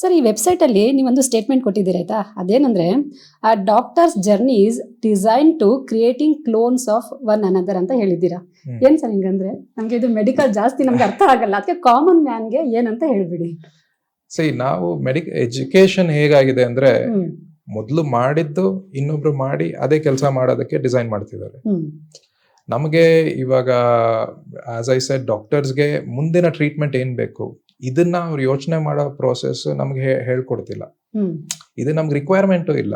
ಸರ್, ಈ ವೆಬ್ಸೈಟ್ ಅಲ್ಲಿ ನೀವೊಂದು ಸ್ಟೇಟ್ಮೆಂಟ್ ಕೊಟ್ಟಿದ್ದೀರಾ ಆಯ್ತಾ? ಅದೇನಂದ್ರೆ, ಆ doctors journey is design to creating clones of one another ಅಂತ ಹೇಳಿದ್ದೀರಾ. ಏನ್ ಸರ್ ಹಿಂಗಂದ್ರೆ? ನಮ್ಗೆ ಇದು ಮೆಡಿಕಲ್ ಜಾಸ್ತಿ ನಮ್ಗೆ ಅರ್ಥ ಆಗಲ್ಲ, ಅದಕ್ಕೆ ಕಾಮನ್ ಮ್ಯಾನ್ಗೆ ಏನಂತ ಹೇಳ್ಬಿಡಿ. ನಾವು ಎಜುಕೇಶನ್ ಹೇಗಾಗಿದೆ ಅಂದ್ರೆ ಹ್ಮ್ ಮೊದಲು ಮಾಡಿದ್ದು ಇನ್ನೊಬ್ರು ಮಾಡಿ ಅದೇ ಕೆಲಸ ಮಾಡೋದಕ್ಕೆ ಡಿಸೈನ್ ಮಾಡ್ತಿದ್ದಾರೆ. ಹ್ಮ್ ನಮಗೆ ಇವಾಗ ಆಸ್ ಐ ಸೆಡ್ ಡಾಕ್ಟರ್ಸ್ಗೆ ಮುಂದಿನ ಟ್ರೀಟ್ಮೆಂಟ್ ಏನ್ ಬೇಕು ಇದನ್ನ ಅವ್ರು ಯೋಚನೆ ಮಾಡೋ ಪ್ರೋಸೆಸ್ ನಮ್ಗೆ ಹೇಳ್ಕೊಡ್ತಿಲ್ಲ. ಹ್ಮ್ ಇದು ನಮ್ಗೆ ರಿಕ್ವೈರ್ಮೆಂಟು ಇಲ್ಲ.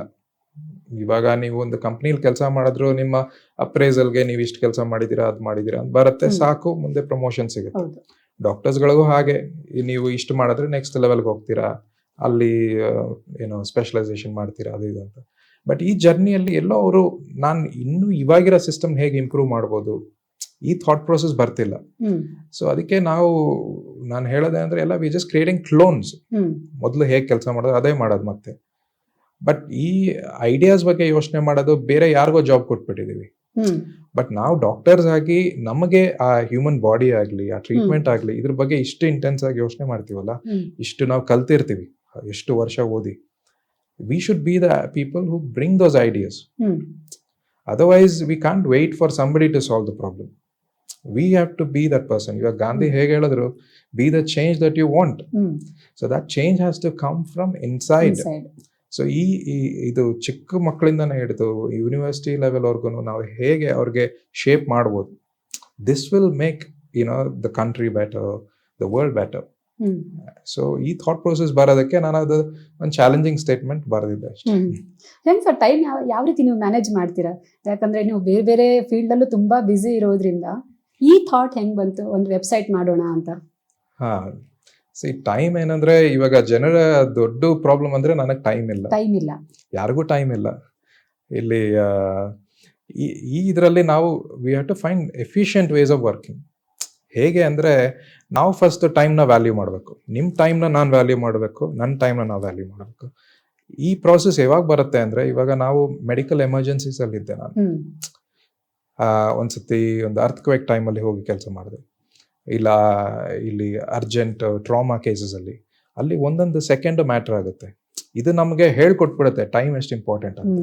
ಇವಾಗ ನೀವು ಒಂದು ಕಂಪ್ನಿಲಿ ಕೆಲಸ ಮಾಡಿದ್ರು ನಿಮ್ಮ ಅಪ್ರೈಸಲ್ಗೆ ನೀವು ಇಷ್ಟು ಕೆಲಸ ಮಾಡಿದೀರಾ ಅದ್ ಮಾಡಿದೀರಾ ಅಂತ ಬರುತ್ತೆ, ಸಾಕು, ಮುಂದೆ ಪ್ರಮೋಷನ್ ಸಿಗುತ್ತೆ. ಹೌದು. ಡಾಕ್ಟರ್ಸ್ಗಳಿಗೂ ಹಾಗೆ, ನೀವು ಇಷ್ಟು ಮಾಡಿದ್ರೆ ನೆಕ್ಸ್ಟ್ ಲೆವೆಲ್ಗೆ ಹೋಗ್ತೀರಾ, ಅಲ್ಲಿ ಏನೋ ಸ್ಪೆಷಲೈಸೇಷನ್ ಮಾಡ್ತೀರಾ, ಅದು ಇದು ಅಂತ. ಬಟ್ ಈ ಜರ್ನಿಯಲ್ಲಿ ಎಲ್ಲೋ ಅವರು ನಾನು ಇನ್ನೂ ಇವಾಗಿರೋ ಸಿಸ್ಟಮ್ ಹೇಗೆ ಇಂಪ್ರೂವ್ ಮಾಡ್ಬೋದು ಈ ಥಾಟ್ ಪ್ರೊಸೆಸ್ ಬರ್ತಿಲ್ಲ. ಹ್ಮ್ ಸೊ ಅದಕ್ಕೆ ನಾನು ಹೇಳೋದೇ ಅಂದ್ರೆ ಎಲ್ಲ ವಿ ಜಸ್ಟ್ ಕ್ರಿಯೇಟಿಂಗ್ ಕ್ಲೋನ್ಸ್. ಹ್ಮ್ ಮೊದಲು ಹೇಗೆ ಕೆಲಸ ಮಾಡೋದು ಅದೇ ಮಾಡೋದು ಮತ್ತೆ. ಬಟ್ ಈ ಐಡಿಯಾಸ್ ಬಗ್ಗೆ ಯೋಚನೆ ಮಾಡೋದು ಬೇರೆ ಯಾರಿಗೋ ಜಾಬ್ ಕೊಟ್ಬಿಟ್ಟಿದೀವಿ. ಹ್ಮ್ ಬಟ್ ನಾವು ಡಾಕ್ಟರ್ಸ್ ಆಗಿ ನಮಗೆ ಆ ಹ್ಯೂಮನ್ ಬಾಡಿ ಆಗಲಿ ಆ ಟ್ರೀಟ್ಮೆಂಟ್ ಆಗಲಿ ಇದ್ರ ಬಗ್ಗೆ ಇಷ್ಟು ಇಂಟೆನ್ಸ್ ಆಗಿ ಯೋಚನೆ ಮಾಡ್ತೀವಲ್ಲ, ಹ್ಮ್ ಇಷ್ಟು ನಾವು ಕಲ್ತಿರ್ತೀವಿ, ಎಷ್ಟು ವರ್ಷ ಓದಿ, we should be the people who bring those ideas. Hmm otherwise we can't wait for somebody to solve the problem. We have to be that person. ಇವಾಗ ಗಾಂಧಿ ಹೇಗೆ ಹೇಳಿದ್ರು, be the change that you want. Hmm so that change has to come from inside. Inside. So ಇದು ಚಿಕ್ಕ ಮಕ್ಕಳಿಂದನೇ ಹಿಡಿದು university ಲೆವೆಲ್ವರೆಗೂ ನಾವು ಹೇಗೆ ಅವ್ರಿಗೆ shape ಮಾಡ್ಬೋದು, this will make the country better, the world better. Hmm so ಈ ಥಾಟ್ ಪ್ರೊಸೆಸ್ ಬರೋದಕ್ಕೆ ನಾನು ಅದು ಒಂದು ಚಾಲೆಂಜಿಂಗ್ ಸ್ಟೇಟ್ಮೆಂಟ್ ಬರೆದಿದ್ದೆ ಅಷ್ಟೇ. ಹೆಂಗ್ ಸರ್ ಟೈಮ್ ಯಾವ ರೀತಿ ನೀವು ಮ್ಯಾನೇಜ್ ಮಾಡ್ತೀರಾ? ಯಾಕಂದ್ರೆ ನೀವು ಬೇರೆ ಬೇರೆ ಫೀಲ್ಡ್ ಅಲ್ಲೂ ತುಂಬಾ ಬ್ಯುಸಿ ಇರೋದ್ರಿಂದ ಈ ಥಾಟ್ ಹೆಂಗ್ ಬಂತು ಒಂದು ವೆಬ್ಸೈಟ್ ಮಾಡೋಣ ಅಂತ? ಹಾ, ಟೈಮ್ ಏನಂದ್ರೆ ಇವಾಗ ಜನರ ದೊಡ್ಡ ಪ್ರಾಬ್ಲಮ್ ಅಂದ್ರೆ ನನಗೆ ಟೈಮ್ ಇಲ್ಲ, ಯಾರಿಗೂ ಟೈಮ್ ಇಲ್ಲ ಇಲ್ಲಿ. ಈ ಇದರಲ್ಲಿ ನಾವು we have to find efficient ways of working. ಹೇಗೆ ಅಂದ್ರೆ ನಾವು ಫಸ್ಟ್ ಟೈಮ್ನ ವ್ಯಾಲ್ಯೂ ಮಾಡಬೇಕು. ನಿಮ್ಮ ಟೈಮ್ನ ನಾನು ವ್ಯಾಲ್ಯೂ ಮಾಡಬೇಕು, ನನ್ನ ಟೈಮ್ನ ನಾವು ವ್ಯಾಲ್ಯೂ ಮಾಡಬೇಕು. ಈ ಪ್ರಾಸೆಸ್ ಯಾವಾಗ ಬರುತ್ತೆ ಅಂದ್ರೆ, ಇವಾಗ ನಾವು ಮೆಡಿಕಲ್ ಎಮರ್ಜೆನ್ಸೀಸ್ ಅಲ್ಲಿ ಇದ್ದೆ ನಾನು. ಒಂದ್ಸತಿ ಒಂದು ಅರ್ಥಕ್ವೇಕ್ ಟೈಮಲ್ಲಿ ಹೋಗಿ ಕೆಲಸ ಮಾಡಿದೆ, ಇಲ್ಲ ಇಲ್ಲಿ ಅರ್ಜೆಂಟ್ ಟ್ರಾಮಾ ಕೇಸಸ್ ಅಲ್ಲಿ ಒಂದೊಂದು ಸೆಕೆಂಡ್ ಮ್ಯಾಟರ್ ಆಗುತ್ತೆ. ಇದು ನಮಗೆ ಹೇಳ್ಕೊಟ್ಬಿಡುತ್ತೆ ಟೈಮ್ ಎಷ್ಟು ಇಂಪಾರ್ಟೆಂಟ್ ಅಂತ.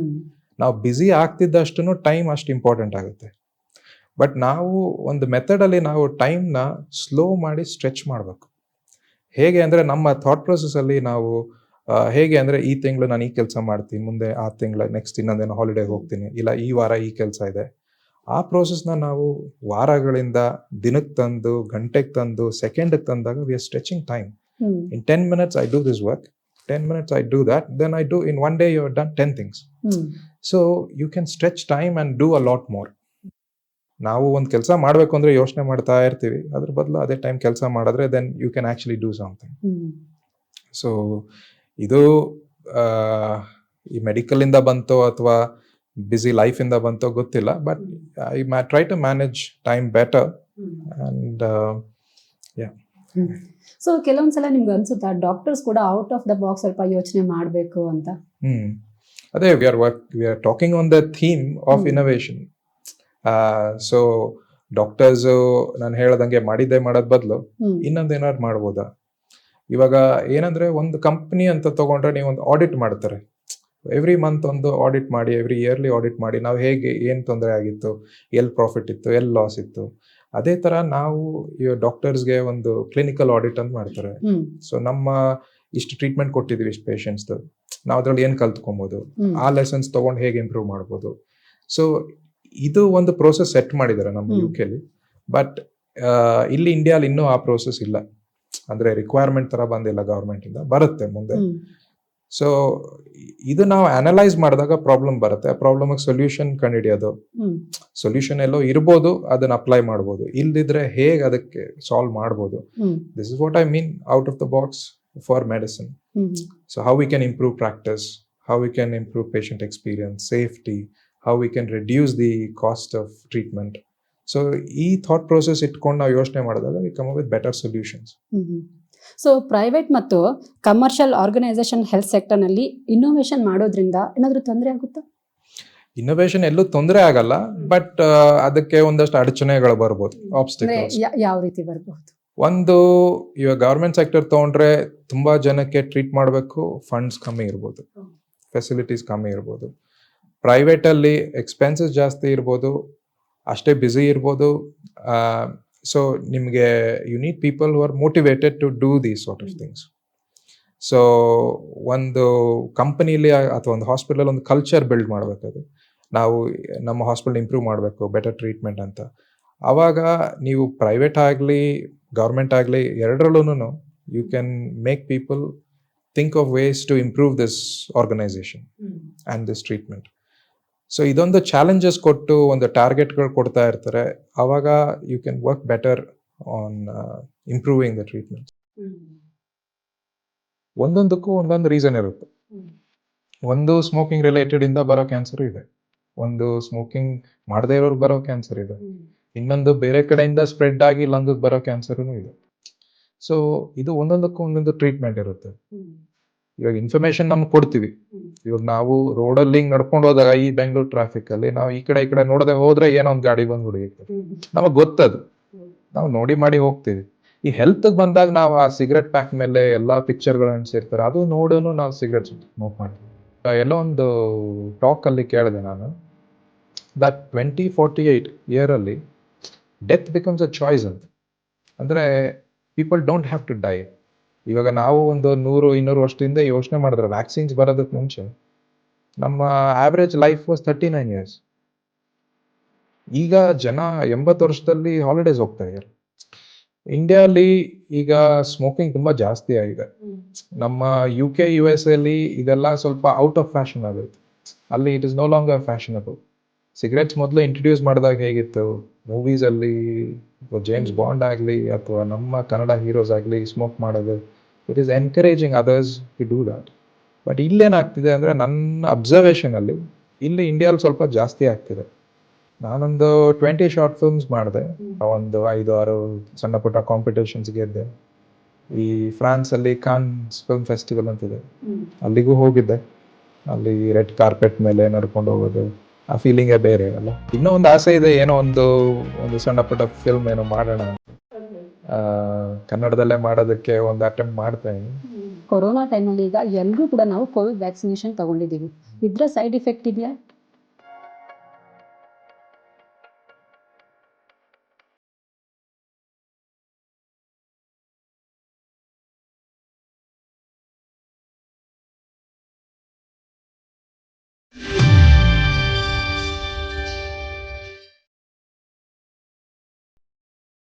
ನಾವು ಬ್ಯುಸಿ ಆಗ್ತಿದ್ದಷ್ಟು ಟೈಮ್ ಅಷ್ಟು ಇಂಪಾರ್ಟೆಂಟ್ ಆಗುತ್ತೆ. ಬಟ್ ನಾವು ಒಂದು ಮೆಥಡಲ್ಲಿ ನಾವು ಟೈಮ್ನ ಸ್ಲೋ ಮಾಡಿ ಸ್ಟ್ರೆಚ್ ಮಾಡಬೇಕು. ಹೇಗೆ ಅಂದರೆ ನಮ್ಮ ಥಾಟ್ ಪ್ರೊಸೆಸ್ಸಲ್ಲಿ ನಾವು ಹೇಗೆ ಅಂದರೆ ಈ ತಿಂಗಳು ನಾನು ಈ ಕೆಲಸ ಮಾಡ್ತೀನಿ, ಮುಂದೆ ಆ ತಿಂಗಳ ನೆಕ್ಸ್ಟ್ ಇನ್ನೊಂದೇನೋ ಹಾಲಿಡೇಗೆ ಹೋಗ್ತೀನಿ, ಇಲ್ಲ ಈ ವಾರ ಈ ಕೆಲಸ ಇದೆ. ಆ ಪ್ರೋಸೆಸ್ನ ನಾವು ವಾರಗಳಿಂದ ದಿನಕ್ಕೆ ತಂದು, ಗಂಟೆಗೆ ತಂದು, ಸೆಕೆಂಡಿಗೆ ತಂದಾಗ we are stretching time. In 10 minutes I do this work, 10 minutes I do that, then I do in one day you have done 10 things. So you can stretch time and do a lot more. ನಾವು ಒಂದು ಕೆಲಸ ಮಾಡಬೇಕು ಅಂದರೆ ಯೋಚನೆ ಮಾಡ್ತಾ ಇರ್ತೀವಿ, ಅದ್ರ ಬದಲು ಅದೇ ಟೈಮ್ ಕೆಲಸ ಮಾಡಿದ್ರೆ then you can actually do something. So ಇದು ಈ ಮೆಡಿಕಲಿಂದ ಬಂತೋ ಅಥವಾ ಬ್ಯುಸಿ ಲೈಫಿಂದ ಬಂತೋ ಗೊತ್ತಿಲ್ಲ, but I try to manage time better. And so ಕೆಲವೊಂದ್ಸಲ ನಿಮ್ಗೆ ಅನ್ಸುತ್ತಾ ಡಾಕ್ಟರ್ಸ್ ಕೂಡ ಔಟ್ ಆಫ್ ದ ಬಾಕ್ಸ್ ಸ್ವಲ್ಪ ಯೋಚನೆ ಮಾಡಬೇಕು ಅಂತ? ಅದೇ we are talking on the theme of innovation. So doctors ನಾನು ಹೇಳ್ದಂಗೆ ಮಾಡಿದ್ದೇ ಮಾಡೋದ್ ಬದಲು ಇನ್ನೊಂದೇನಾದ್ರು ಮಾಡ್ಬೋದಾ? ಇವಾಗ ಏನಂದ್ರೆ ಒಂದು ಕಂಪ್ನಿ ಅಂತ ತಗೊಂಡ್ರೆ ನೀವು ಒಂದು ಆಡಿಟ್ ಮಾಡ್ತಾರೆ, ಎವ್ರಿ ಮಂತ್ ಒಂದು ಆಡಿಟ್ ಮಾಡಿ, ಎವ್ರಿ ಇಯರ್ಲಿ ಆಡಿಟ್ ಮಾಡಿ, ನಾವು ಹೇಗೆ ಏನು ತೊಂದರೆ ಆಗಿತ್ತು, ಎಲ್ಲಿ ಪ್ರಾಫಿಟ್ ಇತ್ತು, ಎಲ್ಲಿ ಲಾಸ್ ಇತ್ತು. ಅದೇ ತರ ನಾವು ಡಾಕ್ಟರ್ಸ್ಗೆ ಒಂದು ಕ್ಲಿನಿಕಲ್ ಆಡಿಟ್ ಅಂತ ಮಾಡ್ತಾರೆ. ಸೊ ನಮ್ಮ ಇಷ್ಟು ಟ್ರೀಟ್ಮೆಂಟ್ ಕೊಟ್ಟಿದೀವಿ ಇಷ್ಟು ಪೇಷಂಟ್ಸ್, ನಾವು ಅದ್ರಲ್ಲಿ ಏನು ಕಲ್ತ್ಕೊಬೋದು, ಆ ಲೆಸನ್ಸ್ ತಗೊಂಡು ಹೇಗೆ ಇಂಪ್ರೂವ್ ಮಾಡ್ಬೋದು. ಸೊ ಇದು ಒಂದು ಪ್ರೋಸೆಸ್ ಸೆಟ್ ಮಾಡಿದ್ದಾರೆ ನಮ್ಮ UK-ಲಿ. ಬಟ್ ಇಲ್ಲಿ ಇಂಡಿಯಾಲಿ ಇನ್ನೂ ಆ ಪ್ರೋಸೆಸ್ ಇಲ್ಲ, ಅಂದ್ರೆ ರಿಕ್ವೈರ್ಮೆಂಟ್ ತರ ಬಂದಿಲ್ಲ ಗವರ್ಮೆಂಟ್ ಇಂದ, ಬರುತ್ತೆ ಮುಂದೆ. ಸೊ ಇದು ನಾವು ಅನಲೈಸ್ ಮಾಡಿದಾಗ ಪ್ರಾಬ್ಲಮ್ ಬರುತ್ತೆ. ಆ ಪ್ರಾಬ್ಲಮ್ ಸೊಲ್ಯೂಷನ್ ಕಂಡುಹಿಡಿಯೋದು, ಸೊಲ್ಯೂಷನ್ ಎಲ್ಲೋ ಇರ್ಬೋದು, ಅದನ್ನ ಅಪ್ಲೈ ಮಾಡ್ಬೋದು, ಇಲ್ದಿದ್ರೆ ಹೇಗೆ ಅದಕ್ಕೆ ಸಾಲ್ವ್ ಮಾಡ್ಬೋದು. This is what I mean out of the box for medicine. So how we can improve practice, how we can improve patient experience, safety, how we can reduce the cost of treatment. So ಈ thought process ಇಟ್ಕೊಂಡು ನಾವು ಯೋಚನೆ ಮಾಡಿದಾಗ we come up with better solutions. So private ಮತ್ತು commercial organisation health sector ನಲ್ಲಿ innovation ಮಾಡೋದ್ರಿಂದ ಏನಾದರೂ ತೊಂದರೆ ಆಗುತ್ತಾ? ಇನ್ನೋವೇಷನ್ ಎಲ್ಲೂ ತೊಂದರೆ ಆಗಲ್ಲ, ಬಟ್ ಅದಕ್ಕೆ ಒಂದಷ್ಟು ಅಡಚಣೆಗಳು ಬರ್ಬೋದು, ಆಬ್ಸ್ಟಿಕಲ್ಸ್. ಯಾವ ರೀತಿ ಬರಬಹುದು? ಒಂದು, ಇವಾಗ ಗವರ್ಮೆಂಟ್ ಸೆಕ್ಟರ್ ತಗೊಂಡ್ರೆ ತುಂಬಾ ಜನಕ್ಕೆ ಟ್ರೀಟ್ ಮಾಡಬೇಕು, ಫಂಡ್ಸ್ ಕಮ್ಮಿ ಇರ್ಬೋದು, ಫೆಸಿಲಿಟೀಸ್ ಕಮ್ಮಿ ಇರ್ಬೋದು. ಪ್ರೈವೇಟ್ ಅಲ್ಲಿ ಎಕ್ಸ್ಪೆನ್ಸಸ್ ಜಾಸ್ತಿ ಇರ್ಬೋದು, ಅಷ್ಟೇ ಬ್ಯುಸಿ ಇರ್ಬೋದು. ಸೊ ನಿಮಗೆ you need people who are motivated to do these sort of things. So ಒಂದು ಕಂಪನಿಲಿ ಅಥವಾ ಒಂದು ಹಾಸ್ಪಿಟಲ್ ಒಂದು ಕಲ್ಚರ್ ಬಿಲ್ಡ್ ಮಾಡಬೇಕದು. ನಾವು ನಮ್ಮ ಹಾಸ್ಪಿಟಲ್ ಇಂಪ್ರೂವ್ ಮಾಡಬೇಕು, ಬೆಟರ್ ಟ್ರೀಟ್ಮೆಂಟ್ ಅಂತ. ಆವಾಗ ನೀವು ಪ್ರೈವೇಟ್ ಆಗಲಿ ಗೌರ್ಮೆಂಟ್ ಆಗಲಿ ಎರಡರಲ್ಲೂ you can make people think of ways to improve this organisation and this treatment. So ಇದೊಂದು ಚಾಲೆಂಜಸ್ ಕೊಟ್ಟು ಒಂದು ಟಾರ್ಗೆಟ್ಗಳು ಕೊಡ್ತಾ ಇರ್ತಾರೆ. ಆವಾಗ you can work better on improving the treatment. ಒಂದೊಂದಕ್ಕೂ ಒಂದೊಂದು ರೀಸನ್ ಇರುತ್ತೆ. ಒಂದು ಸ್ಮೋಕಿಂಗ್ ರಿಲೇಟೆಡ್ ಇಂದ ಬರೋ ಕ್ಯಾನ್ಸರ್ ಇದೆ, ಒಂದು ಸ್ಮೋಕಿಂಗ್ ಮಾಡದೇ ಇರೋರು ಬರೋ ಕ್ಯಾನ್ಸರ್ ಇದೆ, ಇನ್ನೊಂದು ಬೇರೆ ಕಡೆಯಿಂದ ಸ್ಪ್ರೆಡ್ ಆಗಿ ಲಂಗ್ ಬರೋ ಕ್ಯಾನ್ಸರ್ ಇದೆ. ಸೊ ಇದು ಒಂದೊಂದಕ್ಕೂ ಒಂದೊಂದು ಟ್ರೀಟ್ಮೆಂಟ್ ಇರುತ್ತೆ. ಇವಾಗ ಇನ್ಫಾರ್ಮೇಶನ್ ನಮ್ಗೆ ಕೊಡ್ತೀವಿ. ಇವಾಗ ನಾವು ರೋಡಲ್ಲಿ ಹಿಂಗ್ ನಡ್ಕೊಂಡು ಹೋದಾಗ ಈ ಬೆಂಗಳೂರು ಟ್ರಾಫಿಕ್ ಅಲ್ಲಿ ನಾವು ಈ ಕಡೆ ನೋಡದೆ ಹೋದ್ರೆ ಏನೋ ಒಂದು ಗಾಡಿ ಬಂದು ಹೊಡೆಯುತ್ತೆ, ನಮಗ್ ಗೊತ್ತದು, ನಾವು ನೋಡಿ ಮಾಡಿ ಹೋಗ್ತೀವಿ. ಈ ಹೆಲ್ತ್ ಬಂದಾಗ ನಾವು ಆ ಸಿಗರೆಟ್ ಪ್ಯಾಕ್ ಮೇಲೆ ಎಲ್ಲಾ ಪಿಕ್ಚರ್ಗಳು ಅನ್ಸಿರ್ತಾರೆ, ಅದು ನೋಡೋನು ನಾವು ಸಿಗರೆಟ್ ಸ್ಮೋಕ್ ಮಾಡ್ತೀವಿ. ಎಲ್ಲೋ ಒಂದು ಟಾಕ್ ಅಲ್ಲಿ ಕೇಳಿದೆ ನಾನು, ದಟ್ 2048 ಇಯರ್ ಅಲ್ಲಿ ಡೆತ್ ಬಿಕಮ್ಸ್ ಅ ಚಾಯ್ಸ್ ಅಂತ. ಅಂದ್ರೆ people don't have to die. ಇವಾಗ ನಾವು ಒಂದು 100-200 ವರ್ಷದಿಂದ ಯೋಚನೆ ಮಾಡಿದ್ರೆ ವ್ಯಾಕ್ಸಿನ್ಸ್ ಬರೋದಕ್ಕೆ ಮುಂಚೆ ನಮ್ಮ ಆವರೇಜ್ ಲೈಫ್ ವಾಸ್ 39 years. ಈಗ ಜನ 80 ವರ್ಷದಲ್ಲಿ ಹಾಲಿಡೇಸ್ ಹೋಗ್ತಾ ಇದ್ದಾರೆ. ಇಂಡಿಯಾಲಿ ಈಗ ಸ್ಮೋಕಿಂಗ್ ತುಂಬಾ ಜಾಸ್ತಿ ಆಗಿದೆ. ನಮ್ಮ UK US ಅಲ್ಲಿ ಇದೆಲ್ಲ ಸ್ವಲ್ಪ ಔಟ್ ಆಫ್ ಫ್ಯಾಷನ್ ಆಗುತ್ತೆ. ಅಲ್ಲಿ it is no longer fashionable. Cigarettes ಮೊದಲು ಇಂಟ್ರೊಡ್ಯೂಸ್ ಮಾಡಿದಾಗ ಹೇಗಿತ್ತು, ಮೂವೀಸ್ ಅಲ್ಲಿ ಜೇಮ್ಸ್ ಬಾಂಡ್ ಆಗಲಿ ಅಥವಾ ನಮ್ಮ ಕನ್ನಡ ಹೀರೋಸ್ ಆಗಲಿ ಸ್ಮೋಕ್ ಮಾಡೋದು, it is encouraging others to do that. But ಇಲ್ಲೇನಾಗ್ತಿದೆ ಅಂದರೆ ನನ್ನ ಅಬ್ಸರ್ವೇಷನ್ ಅಲ್ಲಿ ಇಲ್ಲಿ ಇಂಡಿಯಾದಲ್ಲಿ ಸ್ವಲ್ಪ ಜಾಸ್ತಿ ಆಗ್ತಿದೆ. ನಾನೊಂದು 20 ಶಾರ್ಟ್ ಫಿಲ್ಮ್ಸ್ ಮಾಡಿದೆ, ಒಂದು 5-6 ಸಣ್ಣ ಪುಟ್ಟ ಕಾಂಪಿಟೇಷನ್ಸ್ ಗೆದ್ದೆ. ಈ ಫ್ರಾನ್ಸ್ ಅಲ್ಲಿ ಕಾನ್ಸ್ ಫಿಲ್ಮ್ ಫೆಸ್ಟಿವಲ್ ಅಂತಿದೆ, ಅಲ್ಲಿಗೂ ಹೋಗಿದ್ದೆ. ಅಲ್ಲಿ ರೆಡ್ ಕಾರ್ಪೆಟ್ ಮೇಲೆ ನಡ್ಕೊಂಡು ಹೋಗೋದು, ಆ ಫೀಲಿಂಗೇ ಬೇರೆ ಅಲ್ಲ. ಇನ್ನೂ ಒಂದು ಆಸೆ ಇದೆ, ಏನೋ ಒಂದು ಸಣ್ಣ ಪುಟ್ಟ ಫಿಲ್ಮ್ ಏನೋ ಮಾಡೋಣ, ಕನ್ನಡದಲ್ಲೇ ಮಾಡೋದಕ್ಕೆ ಒಂದು ಅಟೆಂಪ್ಟ್ ಮಾಡ್ತಾ ಇದ್ದೀನಿ. ಕೊರೋನಾ ಟೈಮಲ್ಲಿ ಈಗ ಎಲ್ಲರೂ ಕೂಡ ನಾವು ಕೋವಿಡ್ ವ್ಯಾಕ್ಸಿನೇಷನ್ ತಗೊಂಡಿದ್ದೀವಿ. ಇದ್ರ ಸೈಡ್ ಇಫೆಕ್ಟ್ ಇದೆಯಾ?